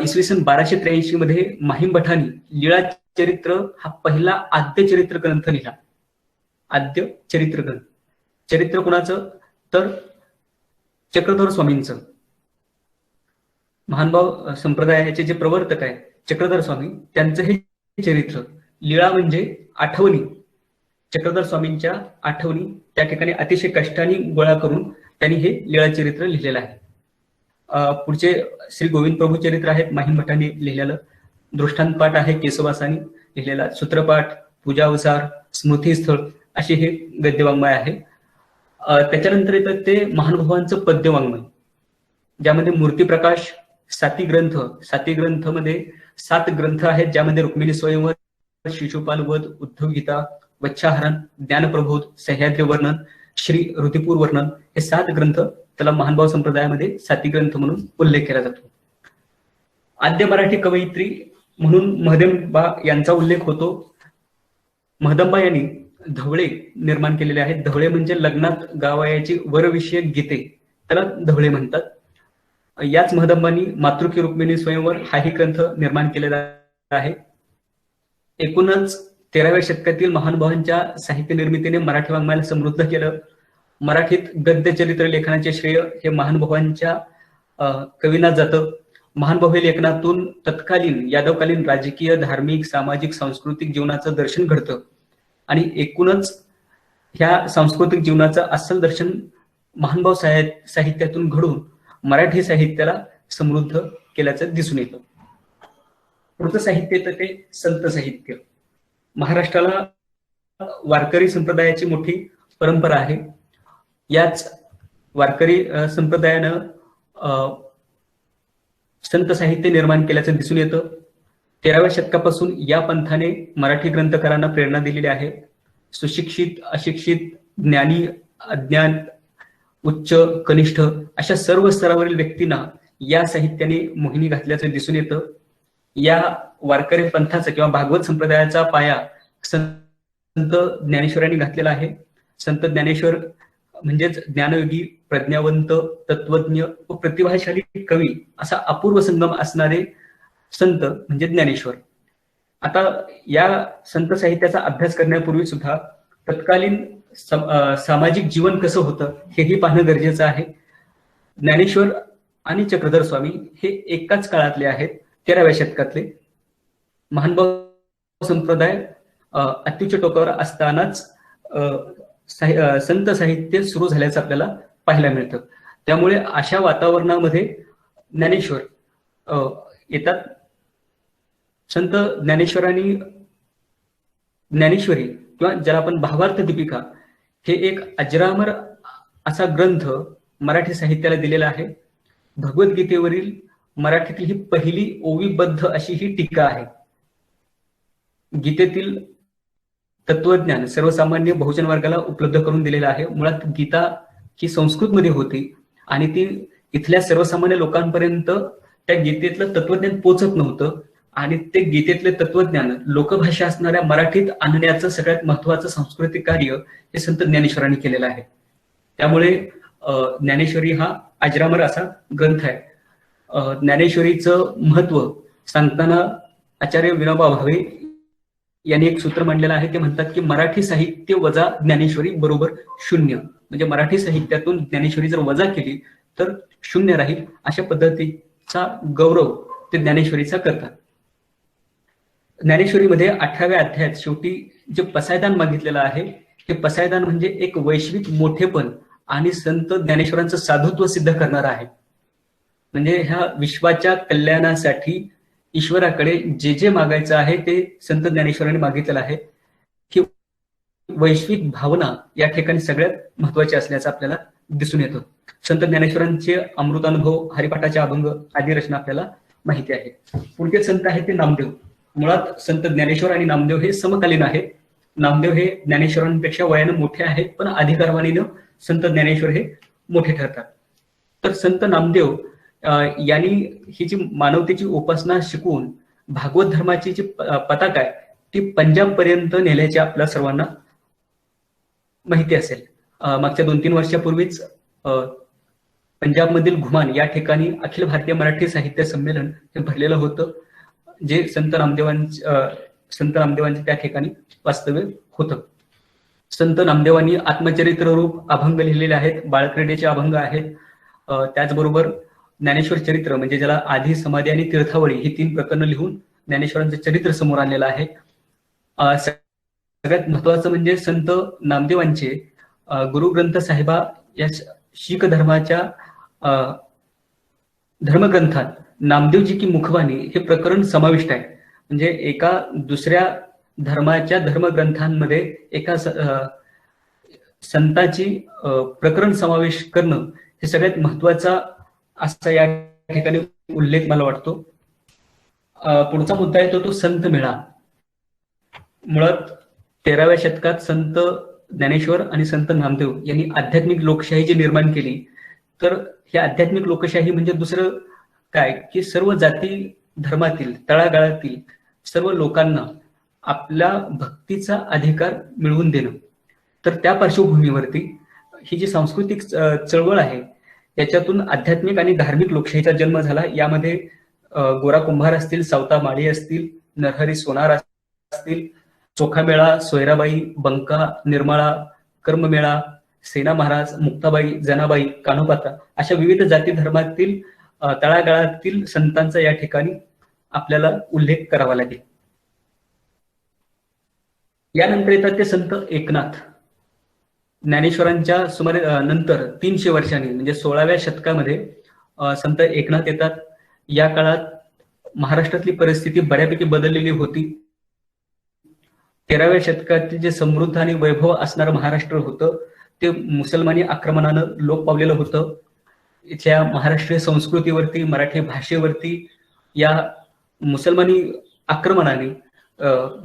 इसवी सन 1283 मध्ये माहीम भटांनी लीळा चरित्र हा पहिला आद्य चरित्र ग्रंथ लिहिला. आद्य चरित्र ग्रंथ. चरित्र कोणाचं तर चक्रधर स्वामींचं. महानुभाव संप्रदायाचे जे प्रवर्तक आहे चक्रधर स्वामी त्यांचं हे चरित्र. लीळा म्हणजे आठवणी, चक्रधर स्वामींच्या आठवणी त्या ठिकाणी अतिशय कष्टाने गोळा करून त्यांनी हे लीळा चरित्र लिहिलेलं आहे. पुढचे श्री गोविंद प्रभू चरित्र आहेत माहीम भटांनी लिहिलेलं. दृष्टांतपाठ आहे केशवासानी लिहिलेला. सूत्रपाठ, पूजावसार, स्मृतीस्थळ असे हे गद्यवाङ्मय आहे. त्याच्यानंतर येतं ते महानुभावांचं पद्यवाङ्मय ज्यामध्ये मूर्तीप्रकाश, साती ग्रंथ. साती ग्रंथ मध्ये 7 ग्रंथ आहेत ज्यामध्ये रुक्मिणी स्वयंवर, शिशुपाल वध, उद्धव गीता, वच्छाहरण, ज्ञानप्रबोध, सह्याद्री वर्णन, श्री ऋतिपूर वर्णन हे 7 ग्रंथ त्याला महानुभाव संप्रदायामध्ये साती ग्रंथ म्हणून उल्लेख केला जातो. आद्य मराठी कवयित्री म्हणून महदंबा यांचा उल्लेख होतो. महदंबा यांनी धवळे निर्माण केलेले आहेत. धवळे म्हणजे लग्नात गावायाची वरविषयक गीते त्याला धवळे म्हणतात. याच महदंबांनी मातृकी रुक्मिणी स्वयंवर हाही ग्रंथ निर्माण केलेला आहे. एकूणच 13व्या शतकातील महानुभावांच्या साहित्य निर्मितीने मराठी वाङ्मयाला समृद्ध केलं. मराठीत गद्य चरित्र लेखनाचे श्रेय हे महानुभावांच्या कवींना जातं. महानुभाव हे लेखनातून तत्कालीन यादवकालीन राजकीय, धार्मिक, सामाजिक, सांस्कृतिक जीवनाचं दर्शन घडतं आणि एकूणच ह्या सांस्कृतिक जीवनाचं अस्सल दर्शन महानुभाव साहित्यातून घडून मराठी साहित्याला समृद्ध केल्याचं दिसून येतं. पुढचं साहित्य तर ते संत साहित्य. महाराष्ट्राला वारकरी संप्रदायाची मोठी परंपरा आहे. याच वारकरी संप्रदायानं संत साहित्य निर्माण केल्याचं दिसून येतं. 13व्या शतकापासून या पंथाने मराठी ग्रंथकारांना प्रेरणा दिलेली आहे. सुशिक्षित, अशिक्षित, ज्ञानी, अज्ञान, उच्च, कनिष्ठ अशा सर्व स्तरावरील व्यक्तींना या साहित्याने मोहिनी घातल्याचं दिसून येतं. या वारकरी पंथाचा किंवा भागवत संप्रदायाचा पाया संत ज्ञानेश्वरांनी घातलेला आहे. संत ज्ञानेश्वर म्हणजेच ज्ञानयोगी, प्रज्ञावंत, तत्वज्ञ व प्रतिभाशाली कवी असा अपूर्व संगम असणारे संत म्हणजे ज्ञानेश्वर. आता या संत साहित्याचा अभ्यास करण्यापूर्वी सुद्धा तत्कालीन सामाजिक जीवन कसं होतं हेही पाहणं गरजेचं आहे. ज्ञानेश्वर आणि चक्रधर स्वामी हे एकाच काळातले आहेत, 13व्या शतकातले. महानुभाव संप्रदाय अत्युच्च टोकावर असतानाच संत साहित्य सुरू झाल्याचं आपल्याला पाहायला मिळतं. त्यामुळे अशा वातावरणामध्ये ज्ञानेश्वर येतात. संत ज्ञानेश्वरांनी ज्ञानेश्वरी किंवा ज्याला आपण भावार्थ दीपिका हे एक अजरामर असा ग्रंथ मराठी साहित्याला दिलेला आहे. भगवद्गीतेवरील मराठीतील ही पहिली ओवीबद्ध अशी ही टीका आहे. गीतेतील तत्वज्ञान सर्वसामान्य बहुजन वर्गाला उपलब्ध करून दिलेलं आहे. मुळात गीता ही संस्कृतमध्ये होती आणि ती इथल्या सर्वसामान्य लोकांपर्यंत त्या गीतेतलं तत्वज्ञान पोचत नव्हतं आणि ते गीतेतले तत्वज्ञान लोकभाषा असणाऱ्या मराठीत आणण्याचं सगळ्यात महत्वाचं सांस्कृतिक कार्य हे संत ज्ञानेश्वरांनी केलेलं आहे. त्यामुळे ज्ञानेश्वरी हा अजरामर असा ग्रंथ आहे. ज्ञानेश्वरीचं महत्व सांगताना आचार्य विनोबा भावे यांनी एक सूत्र मांडलेलं आहे. ते म्हणतात की मराठी साहित्य वजा ज्ञानेश्वरी बरोबर शून्य. म्हणजे मराठी साहित्यातून ज्ञानेश्वरी जर वजा केली तर शून्य राहील, अशा पद्धतीचा गौरव ते ज्ञानेश्वरीचा करतात. ज्ञानेश्वरीमध्ये 18व्या अध्यायात शेवटी जे पसायदान मागितलेलं आहे हे पसायदान म्हणजे एक वैश्विक मोठेपण आणि संत ज्ञानेश्वरांचं साधुत्व सिद्ध करणार आहे. म्हणजे ह्या विश्वाच्या कल्याणासाठी ईश्वराकडे जे जे मागायचं आहे ते संत ज्ञानेश्वरांनी मागितलेलं आहे. ही वैश्विक भावना या ठिकाणी सगळ्यात महत्वाची असल्याचं आपल्याला दिसून येतं. संत ज्ञानेश्वरांचे अमृतानुभव, हरिपाठाचे अभंग आदी रचना आपल्याला माहिती आहे. पुढचे संत आहेत ते नामदेव. मुळात संत ज्ञानेश्वर आणि नामदेव हे समकालीन आहेत. नामदेव हे ज्ञानेश्वरांपेक्षा वयानं मोठे आहेत, पण अधिकारवाणीनं संत ज्ञानेश्वर हे मोठे ठरतात. तर संत नामदेव यांनी ही जी मानवतेची उपासना शिकवून भागवत धर्माची जी पताका आहे ती पंजाब पर्यंत नेल्याची आपल्या सर्वांना माहिती असेल. मागच्या 2-3 वर्षापूर्वीच पंजाबमधील घुमान या ठिकाणी अखिल भारतीय मराठी साहित्य संमेलन हे भरलेलं होतं, जे संत नामदेवांचे त्या ठिकाणी वास्तव्य होतं. संत नामदेवांनी आत्मचरित्र रूप अभंग लिहिलेले आहेत, बाळक्रीडेचे अभंग आहेत. त्याचबरोबर ज्ञानेश्वर चरित्र म्हणजे ज्याला आधी, समाधी आणि तीर्थावळी ही 3 प्रकरणं लिहून ज्ञानेश्वरांचं चरित्र समोर आणलेलं आहे. सगळ्यात महत्वाचं म्हणजे संत नामदेवांचे गुरुग्रंथ साहिबा या शीख धर्माच्या धर्मग्रंथात नामदेवजी की मुखवाणी हे प्रकरण समाविष्ट आहे. म्हणजे एका दुसऱ्या धर्माच्या धर्मग्रंथांमध्ये एका संताची प्रकरण समावेश करणं हे सगळ्यात महत्वाचा असा या ठिकाणी उल्लेख मला वाटतो. पुढचा मुद्दा येतो तो संत मेळा. मुळात 13व्या शतकात संत ज्ञानेश्वर आणि संत नामदेव यांनी आध्यात्मिक लोकशाही जी निर्माण केली, तर ही आध्यात्मिक लोकशाही म्हणजे दुसरं काय की सर्व जाती धर्मातील तळागाळातील सर्व लोकांना आपल्या भक्तीचा अधिकार मिळवून देणं. तर त्या पार्श्वभूमीवरती ही जी सांस्कृतिक चळवळ आहे याच्यातून आध्यात्मिक आणि धार्मिक लोकशाहीचा जन्म झाला. यामध्ये गोरा कुंभार असतील, सावता माळी असतील, नरहरी सोनार असतील, चोखामेळा, सोयराबाई, बंका, निर्मळा, कर्ममेळा, सेना महाराज, मुक्ताबाई, जनाबाई, कान्होपाता अशा विविध जाती धर्मातील तळागाळातील संतांचा या ठिकाणी आपल्याला उल्लेख करावा लागेल. यानंतर येतात ते संत एकनाथ. ज्ञानेश्वरांच्या सुमारे नंतर 300 वर्षांनी म्हणजे 16व्या शतकामध्ये संत एकनाथ येतात. या काळात महाराष्ट्रातली परिस्थिती बऱ्यापैकी बदललेली होती. 13व्या शतकातील जे समृद्ध आणि वैभव असणारं महाराष्ट्र होतं ते मुसलमानी आक्रमणानं लोप पावलेलं होतं. इथल्या महाराष्ट्रीय संस्कृतीवरती, मराठी भाषेवरती या मुसलमानी आक्रमणाने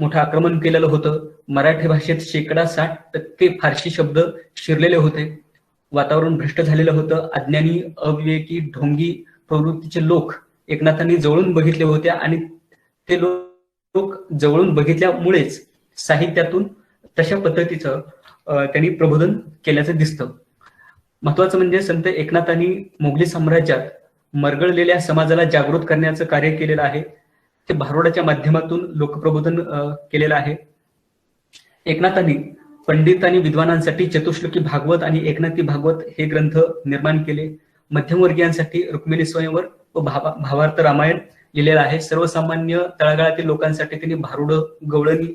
मोठं आक्रमण केलेलं होतं. मराठी भाषेत 60% फारसी शब्द शिरलेले होते. वातावरण भ्रष्ट झालेलं होतं. अज्ञानी, अविवेकी, ढोंगी प्रवृत्तीचे लोक एकनाथांनी जवळून बघितले होते आणि ते लोक जवळून बघितल्यामुळेच साहित्यातून तशा पद्धतीचं त्यांनी प्रबोधन केल्याचं दिसतं. महत्वाचं म्हणजे संत एकनाथांनी मोगली साम्राज्यात मरगळलेल्या समाजाला जागृत करण्याचं कार्य केलेलं आहे. ते भारुडाच्या माध्यमातून लोकप्रबोधन केलेलं आहे. एकनाथांनी पंडित आणि विद्वानांसाठी चतुश्लोकी भागवत आणि एकनाथी भागवत हे ग्रंथ निर्माण केले. मध्यमवर्गीयांसाठी रुक्मिणी स्वयंवर व भावार्थ रामायण लिहिलेलं आहे. सर्वसामान्य तळागाळातील लोकांसाठी त्यांनी भारुड गवळणी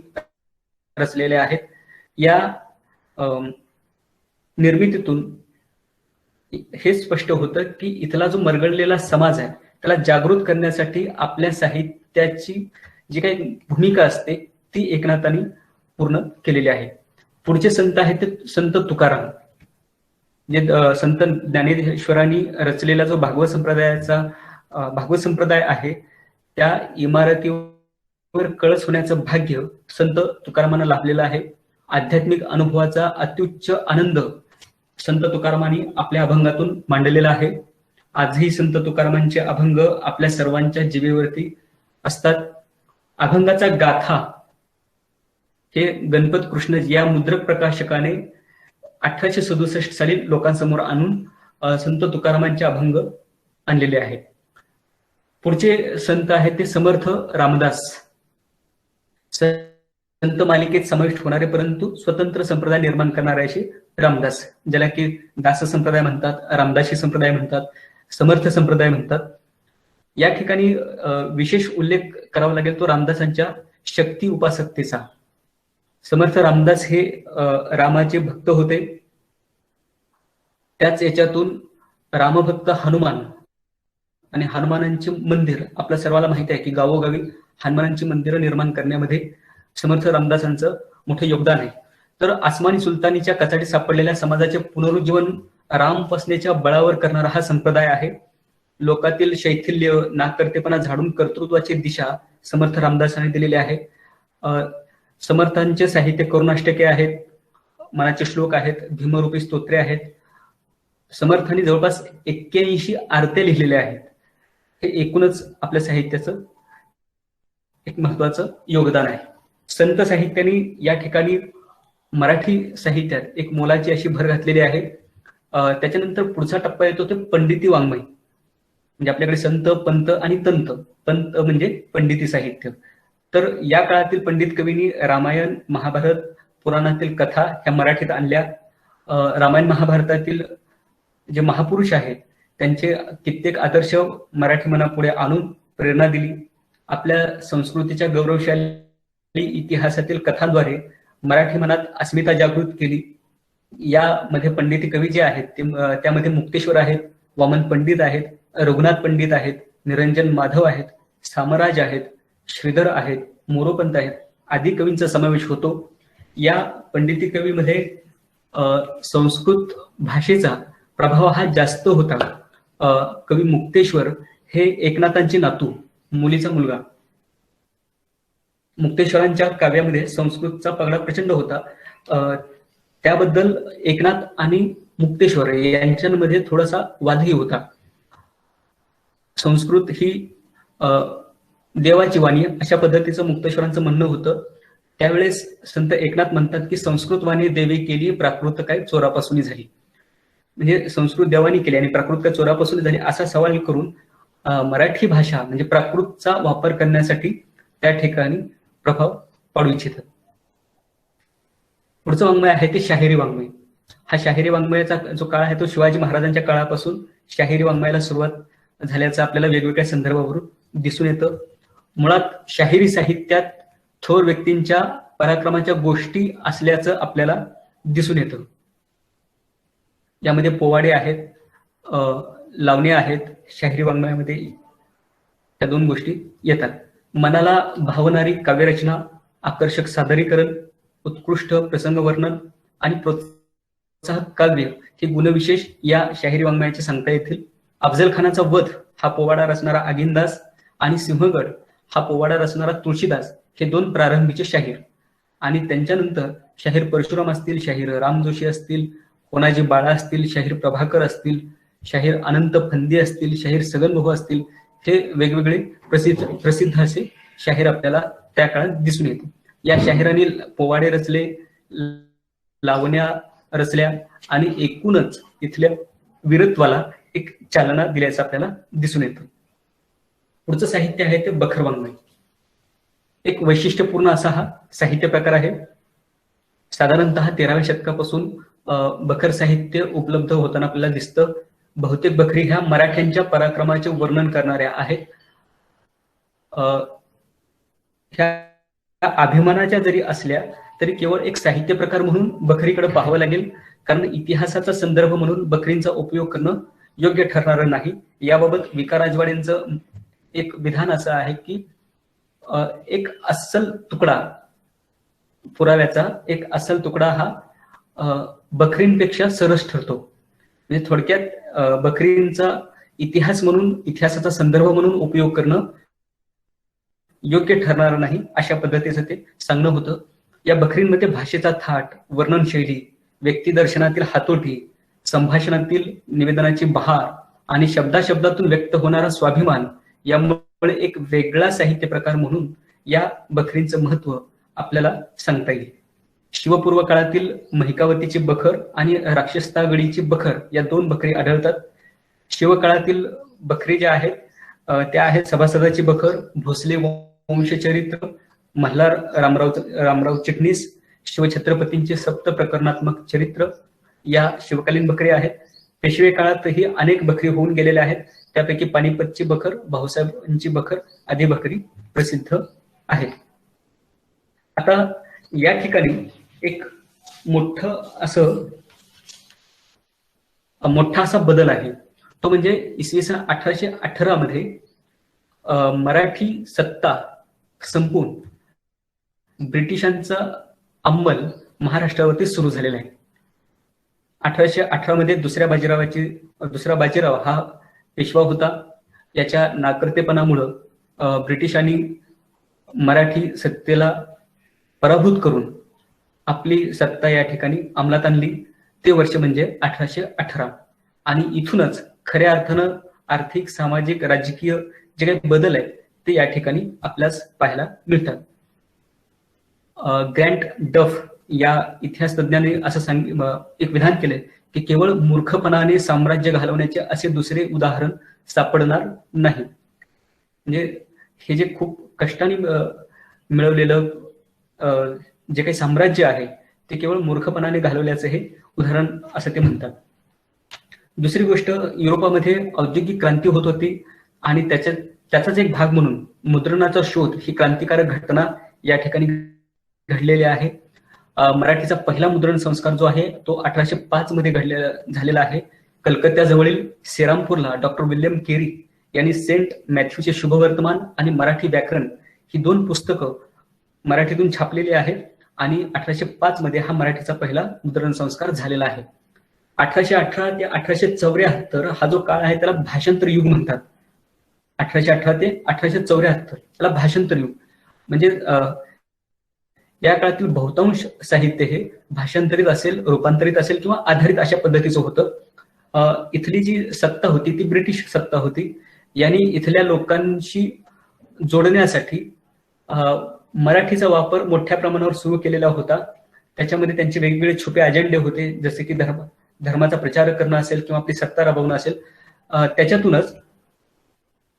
रचलेले आहेत. या निर्मितीतून हे स्पष्ट होतं की इथला जो मरगळलेला समाज आहे त्याला जागृत करण्यासाठी आपल्या साहित्याची जी काही भूमिका असते ती एकनाथांनी पूर्ण केलेली आहे. पुढचे संत आहेत ते संत तुकाराम, जे संत ज्ञानेश्वरांनी रचलेला जो भागवत संप्रदाय आहे त्या इमारतीवर कळस होण्याचं भाग्य संत तुकारामांना लाभलेलं आहे. आध्यात्मिक अनुभवाचा अत्युच्च आनंद संत तुकारामांनी आपल्या अभंगातून मांडलेला आहे. आजही संत तुकारामांचे अभंग आपल्या सर्वांच्या जिभेवरती असतात. अभंगाचा गाथा हे गणपत कृष्ण या मुद्रक प्रकाशकाने 1867 साली लोकांसमोर आणून संत तुकारामांचे अभंग आणलेले आहेत. पुढचे संत आहेत ते समर्थ रामदास, संत मालिकेत समाविष्ट होणारे परंतु स्वतंत्र संप्रदाय निर्माण करणारे असे रामदास, ज्याला की दास संप्रदाय म्हणतात, रामदासी संप्रदाय म्हणतात, समर्थ संप्रदाय म्हणतात. या ठिकाणी विशेष उल्लेख करावा लागेल तो रामदासांच्या शक्ती उपासकतेचा. समर्थ रामदास हे रामाचे भक्त होते. त्याच याच्यातून रामभक्त हनुमान आणि हनुमानांचे मंदिर, आपल्या सर्वांना माहिती आहे की गावोगावी हनुमानांची मंदिरं निर्माण करण्यामध्ये समर्थ रामदासांचं मोठं योगदान आहे. तर आसमानी सुलतानीच्या कचाटीत सापडलेल्या समाजाचे पुनरुज्जीवन रामपसनेच्या बळावर करणारा हा संप्रदाय आहे. लोकातील शैथिल्य, नाकर्तेपणा झाडून कर्तृत्वाची दिशा समर्थ रामदासांनी दिलेली आहे. समर्थांचे साहित्य करुणाष्टके आहेत, मनाचे श्लोक आहेत, भीमरूपी स्तोत्रे आहेत. समर्थांनी जवळपास 81 आरत्या लिहिलेल्या आहेत. हे एकूणच आपल्या साहित्याचं एक महत्वाचं योगदान आहे. संत साहित्याने या ठिकाणी मराठी साहित्यात एक मोलाची अशी भर घातलेली आहे. त्याच्यानंतर पुढचा टप्पा येतो ते पंडिती वाङ्मय, म्हणजे आपल्याकडे संत, पंत आणि तंत. पंत म्हणजे पंडिती साहित्य. तर या काळातील पंडित कवींनी रामायण, महाभारत, पुराणातील कथा ह्या मराठीत आणल्या. रामायण महाभारतातील जे महापुरुष आहेत त्यांचे कित्येक आदर्श मराठी मनापुढे आणून प्रेरणा दिली. आपल्या संस्कृतीच्या गौरवशाली इतिहासातील कथांद्वारे मराठी मनात अस्मिता जागृत केली. यामध्ये पंडिती कवी जे आहेत ते त्यामध्ये मुक्तेश्वर आहेत, वामन पंडित आहेत, रघुनाथ पंडित आहेत, निरंजन माधव आहेत, सामराज आहेत, श्रीधर आहेत, मोरोपंत आहेत आदी कवींचा समावेश होतो. या पंडिती कवीमध्ये संस्कृत भाषेचा प्रभाव हा जास्त होता. कवी मुक्तेश्वर हे एकनाथांचे नातू, मुलीचा मुलगा. मुक्तेश्वरांच्या काव्यामध्ये संस्कृतचा पगडा प्रचंड होता. त्याबद्दल एकनाथ आणि मुक्तेश्वर यांच्यामध्ये थोडासा वादही होता. संस्कृत ही देवाची वाणी अशा पद्धतीचं मुक्तेश्वरांचं म्हणणं होतं. त्यावेळेस संत एकनाथ म्हणतात की संस्कृत वाणी देवी केली, प्राकृत काय चोरापासून झाली. म्हणजे संस्कृत देवानी केली आणि प्राकृत काय चोरापासून झाली असा सवाल करून मराठी भाषा म्हणजे प्राकृतचा वापर करण्यासाठी त्या ठिकाणी प्रभाव पाडू इच्छितात. पुढचं वाङ्मय आहे ते शाहिरी वाङ्मय. हा शाहिरी वाङ्मयाचा जो काळ आहे तो शिवाजी महाराजांच्या काळापासून शाहिरी वाङ्मयाला सुरुवात झाल्याचं आपल्याला वेगवेगळ्या संदर्भावरून दिसून येतं. मुळात शाहिरी साहित्यात थोर व्यक्तींच्या पराक्रमाच्या गोष्टी असल्याचं आपल्याला दिसून येतं. यामध्ये पोवाडे आहेत, लावणे आहेत. शाहिरी वाङ्मयामध्ये त्या दोन गोष्टी येतात. मनाला भावणारी काव्यरचना, आकर्षक सादरीकरण, उत्कृष्ट प्रसंग वर्णन आणि प्रोत्साहक काव्य हे गुणविशेष या शाहिरी वाङ्मयाचे सांगता येतील. अफजल खानाचा वध हा पोवाडा रचणारा आगिनदास आणि सिंहगड हा पोवाडा रचणारा तुळशीदास हे दोन प्रारंभीचे शाहीर. आणि त्यांच्यानंतर शाहीर परशुराम असतील, शाहीर राम जोशी असतील, कोणाजी बाळा असतील, शाहीर प्रभाकर असतील, शाहीर अनंत फंदी असतील, शाहीर सगनभाऊ असतील, हे वेगवेगळे प्रसिद्ध असे शाहीर आपल्याला त्या काळात दिसून येते. या शाहिरांनी पोवाडे रचले, लावण्या रचल्या आणि एकूणच इथल्या वीरत्वाला एक चालना दिल्याचं आपल्याला दिसून येतं. पुढचं साहित्य आहे ते बखर वाङ्मय. एक वैशिष्ट्यपूर्ण असा हा साहित्य प्रकार आहे. साधारणतः 13व्या शतकापासून बखर साहित्य उपलब्ध होताना आपल्याला दिसतं. बहुतेक बखरी ह्या मराठ्यांच्या पराक्रमाचे वर्णन करणाऱ्या आहेत. ह्या अभिमानाच्या जरी असल्या तरी केवळ एक साहित्य प्रकार म्हणून बखरीकडे पाहावं लागेल, कारण इतिहासाचा संदर्भ म्हणून बखरींचा उपयोग करणं योग्य ठरणार नाही. याबाबत विका राजवाडेंचं एक विधान असं आहे की एक अस्सल तुकडा, पुराव्याचा एक अस्सल तुकडा हा बखरींपेक्षा सरस ठरतो. म्हणजे थोडक्यात बखरींचा इतिहास म्हणून, इतिहासाचा संदर्भ म्हणून उपयोग करणं योग्य ठरणार नाही, अशा पद्धतीचं ते सांगणं होतं. या बखरींमध्ये भाषेचा थाट, वर्णनशैली, व्यक्तिदर्शनातील हातोटी, संभाषणातील निवेदनाची बहार आणि शब्दाशब्दातून व्यक्त होणारा स्वाभिमान यामुळे एक वेगळा साहित्य प्रकार म्हणून या बखरींचं महत्व आपल्याला सांगता येईल. शिवपूर्व काळातील महिकावतीची बखर आणि राक्षसतागडीची बखर या 2 बखरी आढळतात. शिवकाळातील बखरी ज्या आहेत त्या आहेत सभासदाची बखर, भोसले वंशचरित्र, मल्हार रामराव चिटणीस, शिवछत्रपतींचे सप्त प्रकरणात्मक चरित्र या शिवकालीन बखरी आहेत. पेशवे काळातही अनेक बखरी होऊन गेलेल्या आहेत. त्यापैकी पानिपतची बखर, भाऊसाहेबांची बखर आदी बखरी प्रसिद्ध आहेत. आता या ठिकाणी एक मोठा असा बदल आहे. तो म्हणजे इसवी सन 1818 मध्ये मराठी सत्ता संपून ब्रिटिशांचा अंमल महाराष्ट्रावरती सुरू झालेला आहे. 1818 मध्ये दुसरा बाजीराव हा पेशवा होता. याच्या नाकर्तेपणामुळं ब्रिटिशांनी मराठी सत्तेला पराभूत करून आपली सत्ता या ठिकाणी अंमलात आणली. ते वर्ष म्हणजे 1818 आणि इथूनच खऱ्या अर्थानं आर्थिक, सामाजिक, राजकीय जे काही बदल आहेत ते या ठिकाणी आपल्यास पाहायला मिळतात. ग्रँट डफ या इतिहास तज्ञाने असं एक विधान केलंय की केवळ मूर्खपणाने साम्राज्य घालवण्याचे असे दुसरे उदाहरण सापडणार नाही. म्हणजे हे जे खूप कष्टाने मिळवलेलं जे काही साम्राज्य आहे ते केवळ मूर्खपणाने घालवल्याचं हे उदाहरण असं ते म्हणतात. दुसरी गोष्ट, युरोपामध्ये औद्योगिक क्रांती होत होती आणि त्याचाच एक भाग म्हणून मुद्रणाचा शोध ही क्रांतिकारक घटना या ठिकाणी घडलेली आहे. मराठीचा पहिला मुद्रण संस्कार जो आहे तो 1805 मध्ये झालेला आहे. कलकत्त्याजवळील सेरामपूरला डॉक्टर विल्यम केरी यांनी सेंट मॅथ्यूचे शुभवर्तमान आणि मराठी व्याकरण ही 2 पुस्तकं मराठीतून छापलेली आहेत आणि 1805 मध्ये हा मराठीचा पहिला मुद्रण संस्कार झालेला आहे. 1818 ते 1874 हा जो काळ आहे त्याला भाषांतर युग म्हणतात. 1818 ते 1874 त्याला भाषांतर युग म्हणजे या काळातील बहुतांश साहित्य हे भाषांतरित असेल, रूपांतरित असेल किंवा आधारित अशा पद्धतीचं होतं. इथली जी सत्ता होती ती ब्रिटिश सत्ता होती. यांनी इथल्या लोकांशी जोडण्यासाठी मराठीचा वापर मोठ्या प्रमाणावर सुरू केलेला होता. त्याच्यामध्ये त्यांचे वेगवेगळे छुपे अजेंडे होते, जसे की धर्माचा प्रचार करणं असेल किंवा आपली सत्ता राबवणं असेल. त्याच्यातूनच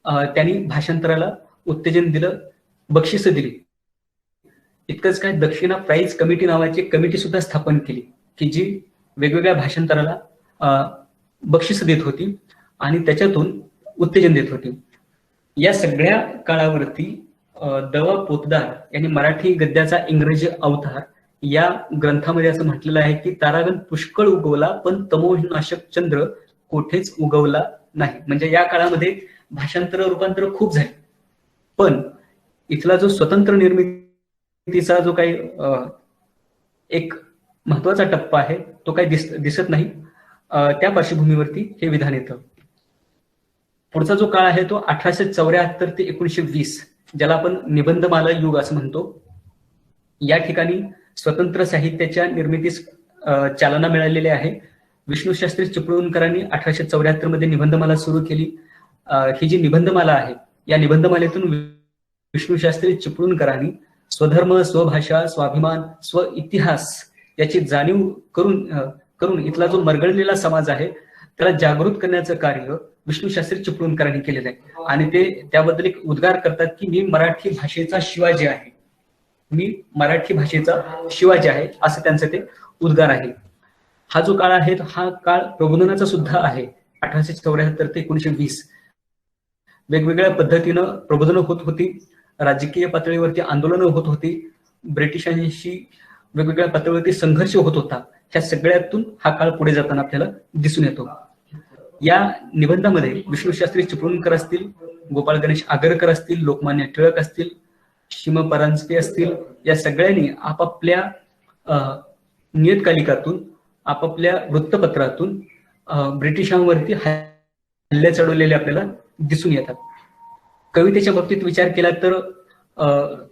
त्यांनी भाषांतराला उत्तेजन दिलं, बक्षिसं दिली. इतकंच काय, दक्षिणा प्राईज कमिटी नावाची कमिटी सुद्धा स्थापन केली की जी वेगवेगळ्या भाषांतराला बक्षिस देत होती आणि त्याच्यातून उत्तेजन देत होती. या सगळ्या काळावरती द वा पोतदार यांनी मराठी गद्याचा इंग्रजी अवतार या ग्रंथामध्ये असं म्हटलेलं आहे की तारागण पुष्कळ उगवला पण तमोनाशक चंद्र कोठेच उगवला नाही. म्हणजे या काळामध्ये भाषांतर रूपांतर खूप झाली, पण इथला जो स्वतंत्र निर्मितीचा जो काही एक महत्वाचा टप्पा आहे तो काही दिसत नाही. त्या पार्श्वभूमीवरती हे विधान येतं. पुढचा जो काळ आहे तो 1874 ते 1920, ज्याला आपण निबंधमाला युग असं म्हणतो. या ठिकाणी स्वतंत्र साहित्याच्या निर्मितीस चालना मिळालेली आहे. विष्णू शास्त्री चिपळूणकरांनी 1874 मध्ये निबंधमाला सुरू केली. ही जी निबंधमाला आहे, या निबंधमालेतून विष्णू शास्त्री चिपळूणकरांनी स्वधर्म, स्वभाषा, स्वाभिमान, स्व इतिहास याची जाणीव करून इथला जो मरगळलेला समाज आहे त्याला जागृत करण्याचं कार्य विष्णू शास्त्री चिपळूणकरांनी केलेलं आहे. आणि ते त्याबद्दल एक उद्गार करतात की मी मराठी भाषेचा शिवाजी आहे, मी मराठी भाषेचा शिवाजी आहे, असं त्यांचं ते उद्गार आहे. हा जो काळ आहे हा काळ प्रबोधनाचा सुद्धा आहे. 1874 ते 1920 वेगवेगळ्या पद्धतीनं प्रबोधनं होत होती, राजकीय पातळीवरती आंदोलनं होत होती, ब्रिटिशांशी वेगवेगळ्या पातळीवरती संघर्ष होत होता. ह्या सगळ्यातून हा काळ पुढे जाताना आपल्याला दिसून येतो. या निबंधामध्ये विष्णू शास्त्री चिपळूणकर असतील, गोपाळ गणेश आगरकर असतील, लोकमान्य टिळक असतील, शिम परांजपे असतील, या सगळ्यांनी आपापल्या नियतकालिकातून, आपापल्या वृत्तपत्रातून ब्रिटिशांवरती हल्ले चढवलेले आपल्याला दिसून येतात. कवितेच्या बाबतीत विचार केला तर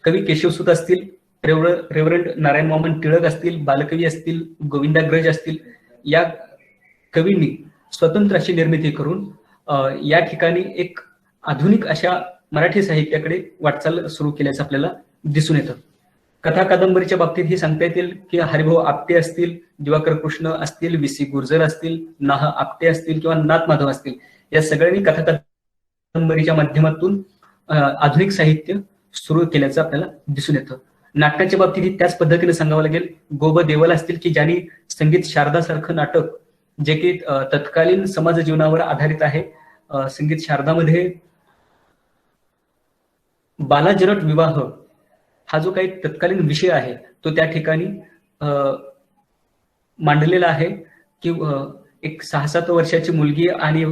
कवी केशवसूत असतील, रेव्हरंड नारायण वामन टिळक असतील, बालकवी असतील, गोविंदाग्रज असतील, या कवींनी स्वतंत्र अशी निर्मिती करून या ठिकाणी एक आधुनिक अशा मराठी साहित्याकडे वाटचाल सुरू केल्याचं आपल्याला दिसून येतं. कथा कादंबरीच्या बाबतीत ही सांगता येतील की हरिभाऊ आपटे असतील, दिवाकर कृष्ण असतील, VC गुर्जर असतील, नाह आपटे असतील किंवा नाथ माधव असतील, या सगळ्यांनी कथा कादंबरीच्या माध्यमातून आधुनिक साहित्य सुरू केल्याचं आपल्याला दिसून येतं. नाटकाच्या बाबतीत त्याच पद्धतीने सांगावं लागेल. गोब देवल असतील की ज्यांनी संगीत शारदा सारखं नाटक, जे की तत्कालीन समाज जीवनावर आधारित आहे. संगीत शारदामध्ये बालाजरट विवाह हा जो काही तत्कालीन विषय आहे तो त्या ठिकाणी मांडलेला आहे की एक 6-7 वर्षाची मुलगी आणि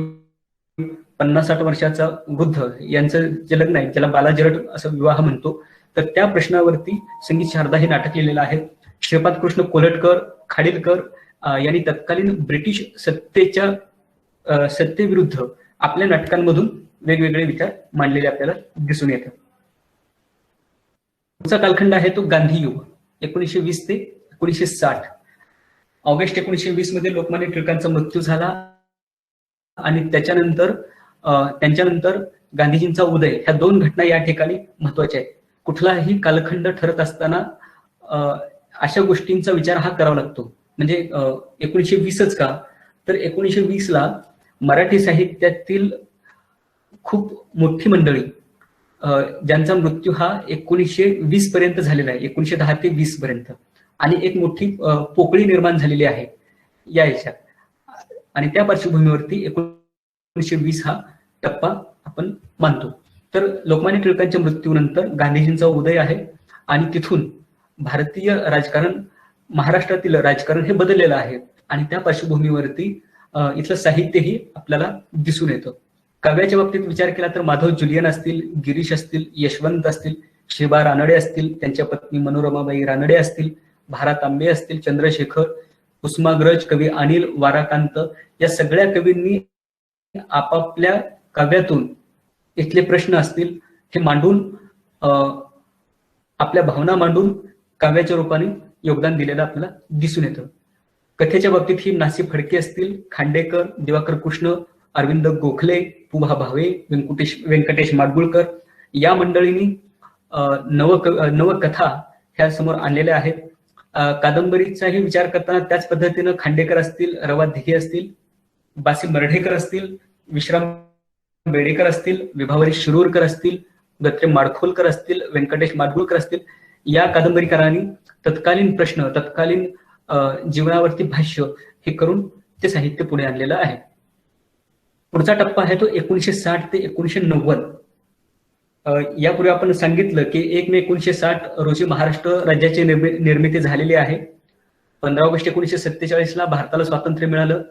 50-60 वर्षाचा वृद्ध यांचं जे लग्न आहे त्याला बालाजरट असं विवाह म्हणतो. तर त्या प्रश्नावरती संगीत शारदा हे नाटक लिहिलेलं आहे. श्रीपाद कृष्ण कोल्हटकर, खाडिलकर यांनी तत्कालीन ब्रिटिश सत्तेविरुद्ध आपल्या नाटकांमधून वेगवेगळे विचार मांडलेले आपल्याला दिसून येतात. पुढचा कालखंड आहे तो गांधी युग, 1920 ते 1960. ऑगस्ट 1920 मध्ये लोकमान्य टिळकांचा मृत्यू झाला आणि त्यांच्यानंतर गांधीजींचा उदय, ह्या 2 घटना या ठिकाणी महत्वाच्या आहेत. कुठलाही कालखंड ठरत असताना अशा गोष्टींचा विचार हा करावा लागतो. म्हणजे 1920च का, तर 1920ला मराठी साहित्यातील खूप मोठी मंडळी ज्यांचा मृत्यू हा 1920 पर्यंत झालेला आहे, 1910 ते 20 पर्यंत, आणि एक मोठी पोकळी निर्माण झालेली आहे या ह्याच्यात. आणि त्या पार्श्वभूमीवरती 1920 हा टप्पा आपण मानतो. तर लोकमान्य टिळकांच्या मृत्यूनंतर गांधीजींचा उदय आहे आणि तिथून भारतीय राजकारण, महाराष्ट्रातील राजकारण हे बदललेलं आहे. आणि त्या पार्श्वभूमीवरती इथलं साहित्यही आपल्याला दिसून येतं. काव्याच्या बाबतीत विचार केला तर माधव जुलियन असतील, गिरीश असतील, यशवंत असतील, शिबा रानडे असतील, त्यांच्या पत्नी मनोरमाबाई रानडे असतील, भारत तांबे असतील, चंद्रशेखर, कुसुमाग्रज, कवी अनिल वाराकांत, या सगळ्या कवींनी आपापल्या काव्यातून इथले प्रश्न असतील हे मांडून, आपल्या भावना मांडून काव्याच्या रूपाने योगदान दिलेलं आपल्याला दिसून येतं. कथेच्या बाबतीत ही नासी फडके असतील, खांडेकर, दिवाकर कृष्ण, अरविंद गोखले, पुभा भावे, व्यंकटेश माडगुळकर, या मंडळींनी नवकथा ह्या समोर आणलेल्या आहेत. कादंबरीचाही विचार करताना त्याच पद्धतीनं खांडेकर असतील, रवा दिघे असतील, बासी मर्ढेकर असतील, विश्राम बेडेकर असतील, विभावरी शिरूरकर असतील, गत्रे माडखोलकर असतील, व्यंकटेश माडगुळकर असतील, या कादंबरीकारांनी तत्कालीन प्रश्न, तत्कालीन जीवनावरती भाष्य हे करून ते साहित्य पुढे आणलेलं आहे. पुढचा टप्पा आहे तो 1960 ते 1990. यापूर्वी आपण सांगितलं की 1 मे 1960 रोजी महाराष्ट्र राज्याची निर्मिती झालेली आहे. 15 ऑगस्ट 1947 भारताला स्वातंत्र्य मिळालं.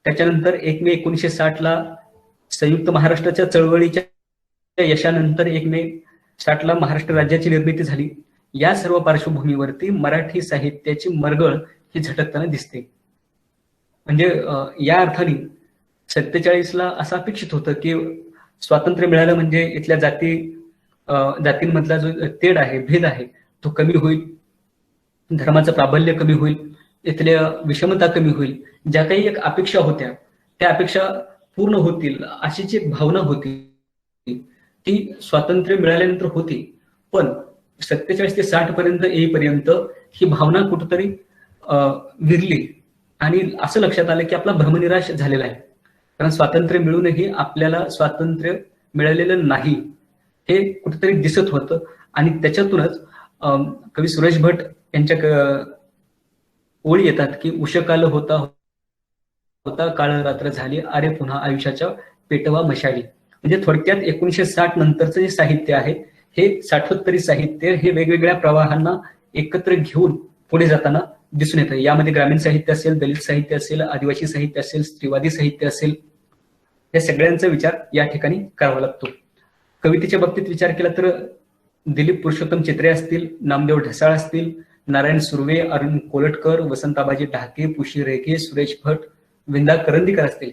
त्याच्यानंतर 1 मे 1960 संयुक्त महाराष्ट्राच्या चळवळीच्या यशानंतर 1 मे 60 महाराष्ट्र राज्याची निर्मिती झाली. या सर्व पार्श्वभूमीवरती मराठी साहित्याची मरगळ ही झटकताना दिसते. म्हणजे या अर्थाने 47 असं अपेक्षित होतं की स्वातंत्र्य मिळालं म्हणजे इथल्या जातींमधला जो तेढ आहे, भेद आहे, तो कमी होईल, धर्माचं प्राबल्य कमी होईल, इथल्या विषमता कमी होईल, ज्या काही एक अपेक्षा होत्या त्या अपेक्षा पूर्ण होतील अशी जी भावना होती ती स्वातंत्र्य मिळाल्यानंतर होती. पण 47 ते 60 पर्यंत येईपर्यंत ही भावना कुठेतरी विरली आणि असं लक्षात आलं की आपला भ्रमनिराश झालेला आहे. कारण स्वातंत्र्य मिळूनही आपल्याला स्वातंत्र्य मिळालेलं नाही हे कुठेतरी दिसत होतं. आणि त्याच्यातूनच कवी सुरेश भट यांच्या ओळी येतात की उषकाल होता होता काळ रात्र झाली, अरे पुन्हा आयुष्याच्या पेटवा मशाली. म्हणजे थोडक्यात 1960 नंतरचं जे साहित्य आहे हे 60-उत्तरी साहित्य हे वेगवेगळ्या प्रवाहांना एकत्र घेऊन पुढे जाताना दिसून येतं. यामध्ये ग्रामीण साहित्य असेल, दलित साहित्य असेल, आदिवासी साहित्य असेल, स्त्रीवादी साहित्य असेल, या सगळ्यांचा विचार या ठिकाणी करावा लागतो. कवितेच्या बाबतीत विचार केला तर दिलीप पुरुषोत्तम चित्रे असतील, नामदेव ढसाळ असतील, नारायण सुर्वे, अरुण कोलटकर, वसंताबाजी ढाके, पुशी रेगे, सुरेश भट, विंदा करंदीकर असतील,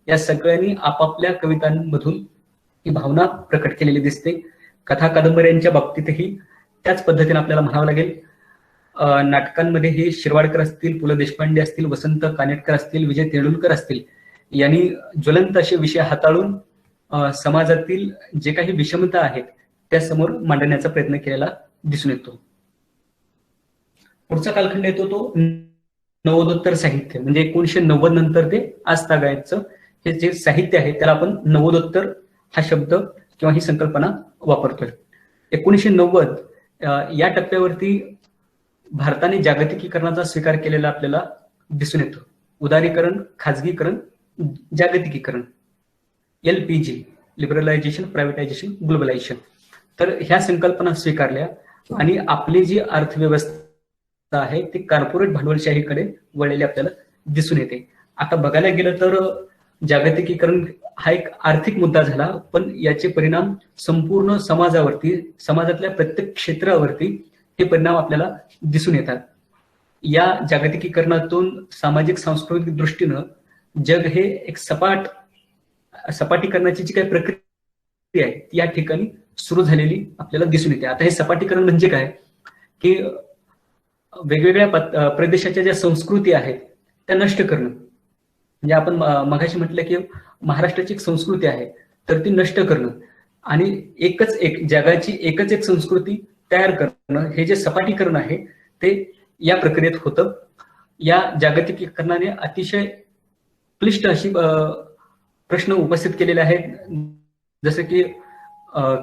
या सगळ्यांनी आपापल्या कवितांमधून ही भावना प्रकट केलेली दिसते. कथा कादंबऱ्यांच्या बाबतीतही त्याच पद्धतीने आपल्याला म्हणावं लागेल. नाटकांमध्ये हे शिरवाडकर असतील, पु ल देशपांडे असतील, वसंत कानेटकर असतील, विजय तेंडुलकर असतील, यांनी ज्वलंत असे विषय हाताळून समाजातील जे काही विषमता आहेत त्या समोर मांडण्याचा प्रयत्न केलेला दिसून येतो. पुढचा कालखंड येतो तो नवोत्तर साहित्य, म्हणजे 1990 नंतर ते आजतागायतचं हे जे साहित्य आहे त्याला आपण नवोत्तर हा शब्द किंवा ही संकल्पना वापरतोय. 1990 या टप्प्यावरती भारताने जागतिकीकरणाचा स्वीकार केलेला आपल्याला दिसून येतो. उदारीकरण, खाजगीकरण, जागतिकीकरण, LPG, लिबरलायझेशन, प्रायव्हेटायझेशन, ग्लोबलायझेशन. तर ह्या संकल्पना स्वीकारल्या आणि आपली जी अर्थव्यवस्था आहे ती कॉर्पोरेट भांडवलशाहीकडे वळलेली आपल्याला दिसून येते. आता बघायला गेलं तर जागतिकीकरण हा एक आर्थिक मुद्दा झाला, पण याचे परिणाम संपूर्ण समाजावरती, समाजातल्या प्रत्येक क्षेत्रावरती हे परिणाम आपल्याला दिसून येतात. या जागतिकीकरणातून सामाजिक सांस्कृतिक दृष्टीनं जग हे एक सपाटीकरणाची जी काही प्रक्रिया आहे ती या ठिकाणी सुरू झालेली आपल्याला दिसून येते. आता हे सपाटीकरण म्हणजे काय की वेगवेगळ्या प्रदेशाच्या ज्या संस्कृती आहेत त्या नष्ट करणं. म्हणजे आपण मगाशी म्हटलं की महाराष्ट्राची एक संस्कृती आहे तर ती नष्ट करणं आणि जगाची एकच एक संस्कृती तयार करणं, हे जे सपाटीकरण आहे ते या प्रक्रियेत होतं. या जागतिकीकरणाने अतिशय क्लिष्ट अशी प्रश्न उपस्थित केलेले आहेत. जसं की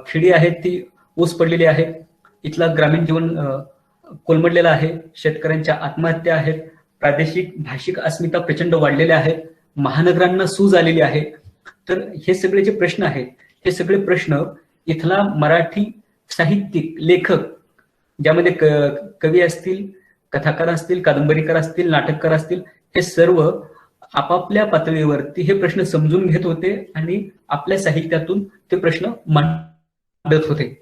खेडी आहेत ती ऊस पडलेली आहे, इथला ग्रामीण जीवन कोलमडलेलं आहे, शेतकऱ्यांच्या आत्महत्या आहेत, प्रादेशिक भाषिक अस्मिता प्रचंड वाढलेल्या आहेत, महानगरांना सूज आलेली आहे. तर हे सगळे जे प्रश्न आहेत हे सगळे प्रश्न इथला मराठी साहित्यिक लेखक, ज्यामध्ये कवी असतील, कथाकार असतील, कादंबरीकार असतील, नाटककार असतील, हे सर्व आपापल्या पातळीवरती हे प्रश्न समजून घेत होते आणि आपल्या साहित्यातून ते प्रश्न मांडत होते.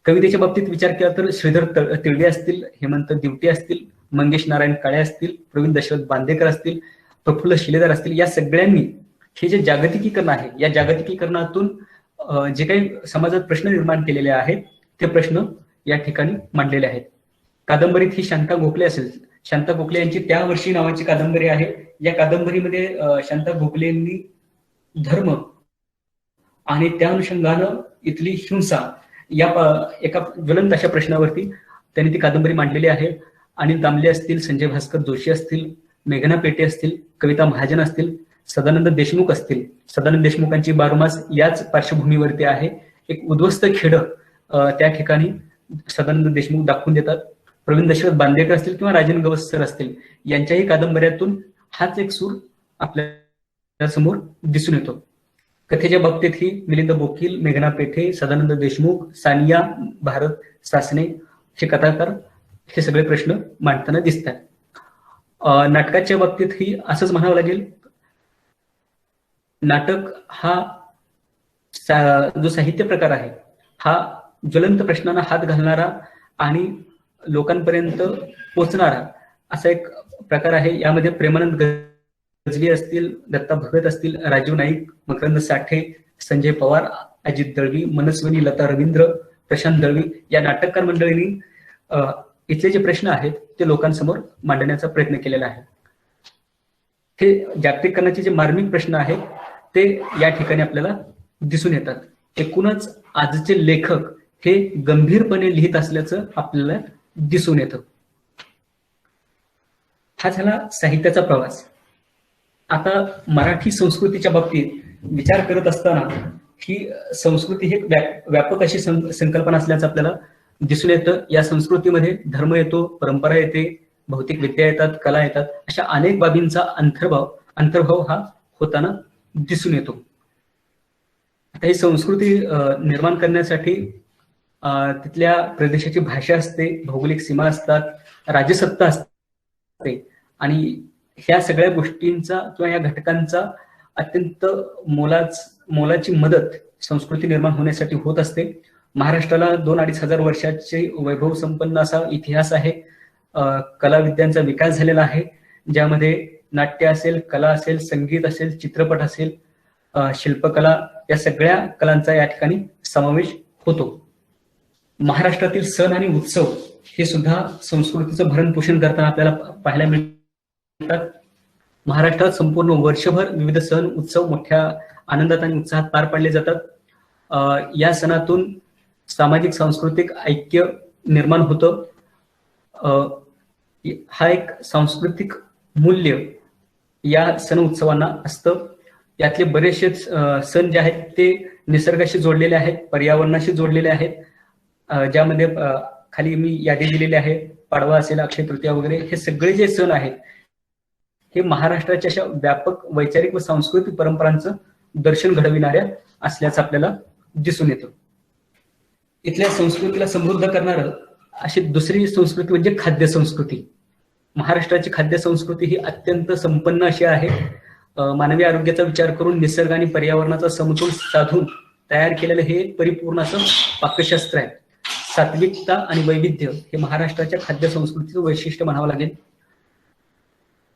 कवितेच्या बाबतीत विचार केला तर श्रीधर तिळगे असतील, हेमंत दिवटे असतील, मंगेश नारायण काळे असतील, प्रवीण दशरथ बांदेकर असतील, प्रफुल्ल शिलेदार असतील, या सगळ्यांनी हे जे जागतिकीकरण आहे या जागतिकीकरणातून जे काही समाजात प्रश्न निर्माण केलेले आहेत ते प्रश्न या ठिकाणी मांडलेले आहेत. कादंबरीत ही शांता गोखले असेल, शांता गोखले यांची त्या वर्षी नावाची कादंबरी आहे. या कादंबरीमध्ये शांता गोखलेंनी धर्म आणि त्या अनुषंगानं इथली हिंसा या एका ज्वलंत अशा प्रश्नावरती त्यांनी ती कादंबरी मांडलेली आहे. अनिल दामले असतील, संजय भास्कर जोशी असतील, मेघना पेटे असतील, कविता महाजन असतील, सदानंद देशमुख असतील. सदानंद देशमुखांची 12 मास याच पार्श्वभूमीवरती आहे. एक उद्ध्वस्त खेड त्या ठिकाणी सदानंद देशमुख दाखवून देतात. प्रवीण दशरथ बांदेकर असतील किंवा राजन गवसकर असतील, यांच्याही कादंबऱ्यातून हाच एक सूर आपल्या समोर दिसून येतो. कथेच्या बाबतीत ही मिलिंद बोकील, मेघना पेठे, सदानंद देशमुख, सानिया भारत सासने हे कथाकार हे सगळे प्रश्न मांडताना दिसतात. नाटकाच्या बाबतीत ही असंच म्हणावं लागेल. नाटक हा जो साहित्य प्रकार आहे हा ज्वलंत प्रश्नांना हात घालणारा आणि लोकांपर्यंत पोचणारा असा एक प्रकार आहे. यामध्ये प्रेमानंद गजवी असतील, दत्ता भगत असतील, राजीव नाईक, मकरंद साठे, संजय पवार, अजित दळवी, मनस्विनी लता रवींद्र, प्रशांत दळवी या नाटककार मंडळींनी इथले जे प्रश्न आहेत ते लोकांसमोर मांडण्याचा प्रयत्न केलेला आहे. हे जागतिकीकरणाचे जे मार्मिक प्रश्न आहेत ते या ठिकाणी आपल्याला दिसून येतात. एकूणच आजचे लेखक हे गंभीरपणे लिहित असल्याचं आपल्याला दिसून येतं. हा झाला साहित्याचा प्रवास. आता मराठी संस्कृतीच्या बाबतीत विचार करत असताना ही संस्कृती ही व्यापक अशी संकल्पना असल्याचं आपल्याला दिसून येतं. या संस्कृतीमध्ये धर्म येतो, परंपरा येते, भौतिक विद्या येतात, कला येतात, अशा अनेक बाबींचा अंतर्भाव हा होताना दिसून येतो. आता ही संस्कृती निर्माण करण्यासाठी तिथल्या प्रदेशाची भाषा असते, भौगोलिक सीमा असतात, राजसत्ता असते आणि ह्या सगळ्या गोष्टींचा किंवा या घटकांचा अत्यंत मोलाची मदत संस्कृती निर्माण होण्यासाठी होत असते. महाराष्ट्राला 2-2.5 हजार वर्षाचे वैभव संपन्न असा इतिहास आहे. कला विद्यांचा विकास झालेला आहे, ज्यामध्ये नाट्य असेल, कला असेल, संगीत असेल, चित्रपट असेल, शिल्पकला, या सगळ्या कलांचा या ठिकाणी समावेश होतो. महाराष्ट्रातील सण आणि उत्सव हे सुद्धा संस्कृतीचं भरण पोषण करताना आपल्याला पाहायला मिळतात. महाराष्ट्रात संपूर्ण वर्षभर विविध सण उत्सव मोठ्या आनंदात आणि उत्साहात पार पाडले जातात. या सणातून सामाजिक सांस्कृतिक ऐक्य निर्माण होतं. हा एक सांस्कृतिक मूल्य या सण उत्सवांना असतं. यातले बरेचसे सण जे आहेत ते निसर्गाशी जोडलेले आहेत, पर्यावरणाशी जोडलेले आहेत, ज्यामध्ये खाली मी यादी दिलेली आहे. पाडवा असेल, अक्षय तृतीया वगैरे, हे सगळे जे सण आहेत हे महाराष्ट्राच्या अशा व्यापक वैचारिक व सांस्कृतिक परंपरांचं दर्शन घडविणाऱ्या असल्याचं आपल्याला दिसून येतं. इथल्या संस्कृतीला समृद्ध करणारं अशी दुसरी संस्कृती म्हणजे खाद्य संस्कृती. महाराष्ट्राची खाद्य संस्कृती ही अत्यंत संपन्न अशी आहे. मानवी आरोग्याचा विचार करून निसर्ग आणि पर्यावरणाचा समतोल साधून तयार केलेलं हे परिपूर्ण असं पाकशास्त्र आहे. सात्विकता आणि वैविध्य हे महाराष्ट्राच्या खाद्य संस्कृतीचं वैशिष्ट्य म्हणावं लागेल.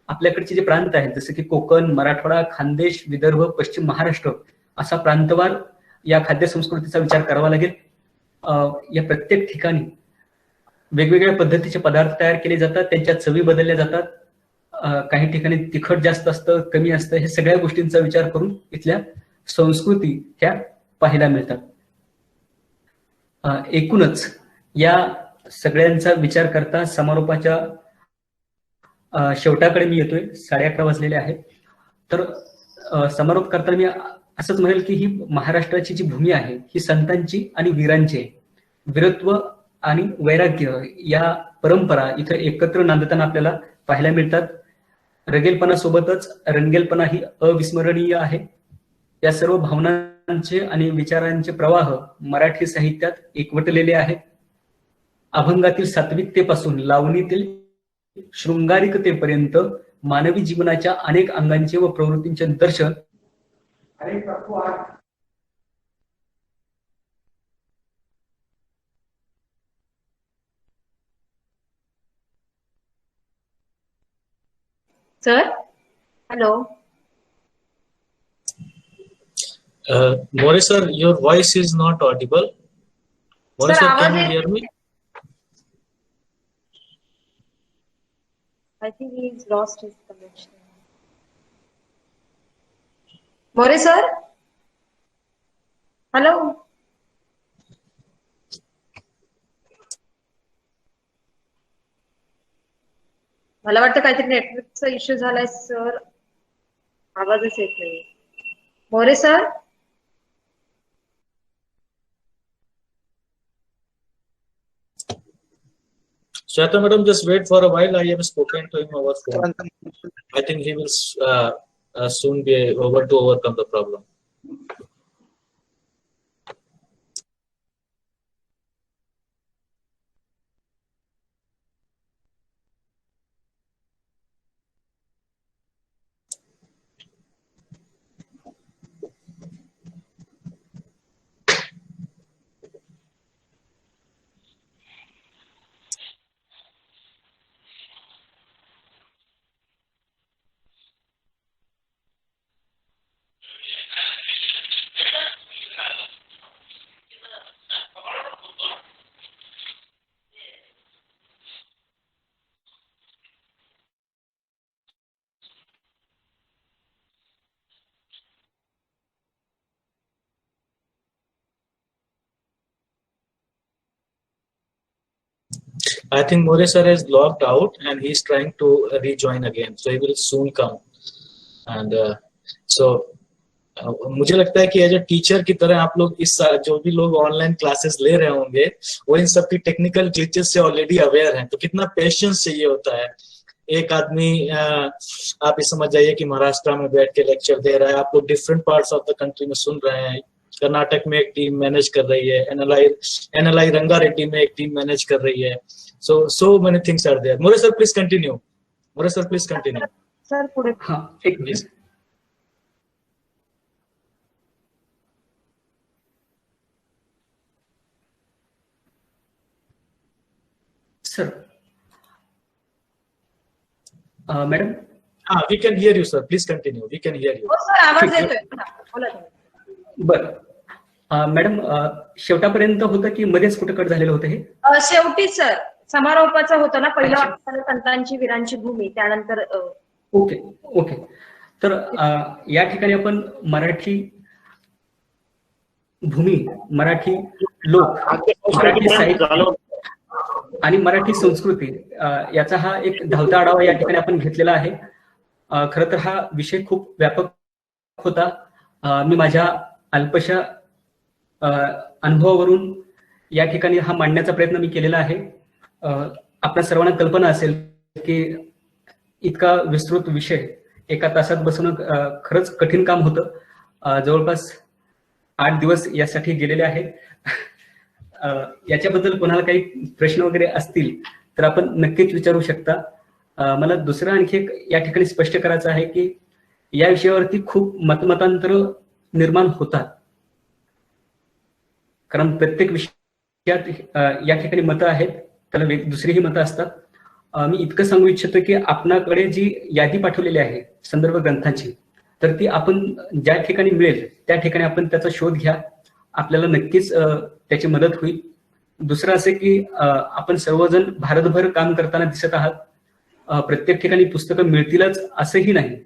आपल्याकडचे जे प्रांत आहेत जसं की कोकण, मराठवाडा, खानदेश, विदर्भ, पश्चिम महाराष्ट्र असा प्रांतवार या खाद्य संस्कृतीचा विचार करावा लागेल. या प्रत्येक ठिकाणी वेगवेगळ्या पद्धतीचे पदार्थ तयार केले जातात, त्यांच्या चवी बदलल्या जातात. काही ठिकाणी तिखट जास्त असतं, कमी असतं, हे सगळ्या गोष्टींचा विचार करून इथल्या संस्कृती ह्या पाहायला मिळतात. एकूणच या सगळ्यांचा विचार करता समारोपाच्या शेवटाकडे मी येतोय. 11:30 वाजलेले आहेत. तर समारोप करताना मी असंच म्हणेल की ही महाराष्ट्राची जी भूमी आहे ही संतांची आणि वीरांची आहे. वीरत्व आणि वैराग्य या परंपरा इथं एकत्र नांदताना आपल्याला पाहायला मिळतात. रगेलपणासोबतच रंगेलपणा ही अविस्मरणीय आहे. या सर्व भावनांचे आणि विचारांचे प्रवाह मराठी साहित्यात एकवटलेले आहेत. अभंगातील सात्विकतेपासून लावणीतील शृंगारिकतेपर्यंत मानवी जीवनाच्या अनेक अंगांचे व प्रवृत्तींचे दर्शन sir, hello. More sir, your voice is not audible. More Sir, sir, आवाज can you hear me? I think he's lost his connection. More sir, hello. मला वाटतं काहीतरी नेटवर्कचा इश्यू झालाय सर, आवाजच येत नाही. More sir, Shweta madam, just wait for a while. I have spoken to him over phone. I think he will soon be able to overcome the problem. I think More sir has logged out and he's trying to rejoin again. So he will soon come. And मुझे लगता है कि as a teacher की तरह आप लोग इस जो भी लोग ऑनलाइन क्लासेस ले रहे होंगे वो इन सब की टेक्निकल ग्लिचेस से ऑलरेडी अवेयर हैं। तो कितना पेशेंस चाहिए होता है। एक आदमी आप ये समझ जाइए कि महाराष्ट्र में बैठ के लेक्चर दे रहा है, आप लोग different parts of the country में सुन रहे हैं। कर्नाटक में एक टीम मैनेज कर रही है, एनएलआई रंगारेड्डी में एक टीम मैनेज कर रही है। So many things are there. More sir please continue. More sir please continue. Sir पुढे हाँ, एक please. Sir madam we can hear you sir, please continue, we can hear you. हो सर, आवाज येतोय। हा, बोला तुम्ही। बरं मॅडम, शेवटापर्यंत होतं की मध्येच कुठं कट झालेलं होतं हे? शेवटी सर समारोपाचं होतं ना, पहिलं वाक्य संतांची वीरांची भूमी, त्यानंतर ओके. तर या ठिकाणी आपण मराठी भूमी, मराठी लोक, मराठी साहित्य आणि मराठी संस्कृती याचा हा एक धावता आढावा या ठिकाणी आपण घेतलेला आहे. खरं तर हा विषय खूप व्यापक होता. मी माझ्या अल्पशा अनुभवावरून या ठिकाणी हा मांडण्याचा प्रयत्न मी केलेला आहे. आपल्या सर्वांना कल्पना असेल की इतका विस्तृत विषय एका तासात बसवणं खरंच कठीण काम होतं. जवळपास 8 दिवस यासाठी गेलेले आहेत. याच्याबद्दल कोणाला काही प्रश्न वगैरे असतील तर आपण नक्कीच विचारू शकता. मला दुसरं आणखी एक या ठिकाणी स्पष्ट करायचं आहे की या विषयावरती खूप मतमतांतर निर्माण होतात, कारण प्रत्येक विषयात या ठिकाणी मतं आहेत, त्याला दुसरीही मतं असतात. मी इतकं सांगू इच्छितो की आपणाकडे जी यादी पाठवलेली आहे संदर्भ ग्रंथांची, तर ती आपण ज्या ठिकाणी मिळेल त्या ठिकाणी आपण त्याचा शोध घ्या. आपल्याला नक्कीच त्याची मदत होईल. दुसरं असे की आपण सर्वजण भारतभर काम करताना दिसत आहात. प्रत्येक ठिकाणी पुस्तकं मिळतीलच असंही नाही.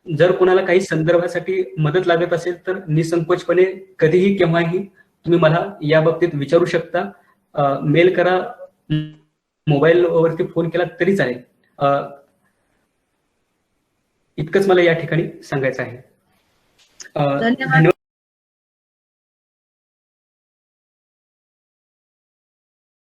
जर कोणाला काही संदर्भासाठी मदत लागत असेल तर निसंकोचपणे कधीही केव्हाही तुम्ही मला या बाबतीत विचारू शकता. मेल करा, मोबाईल वरती फोन केला तरी चालेल. इतकंच मला या ठिकाणी सांगायचं आहे. धन्यवाद.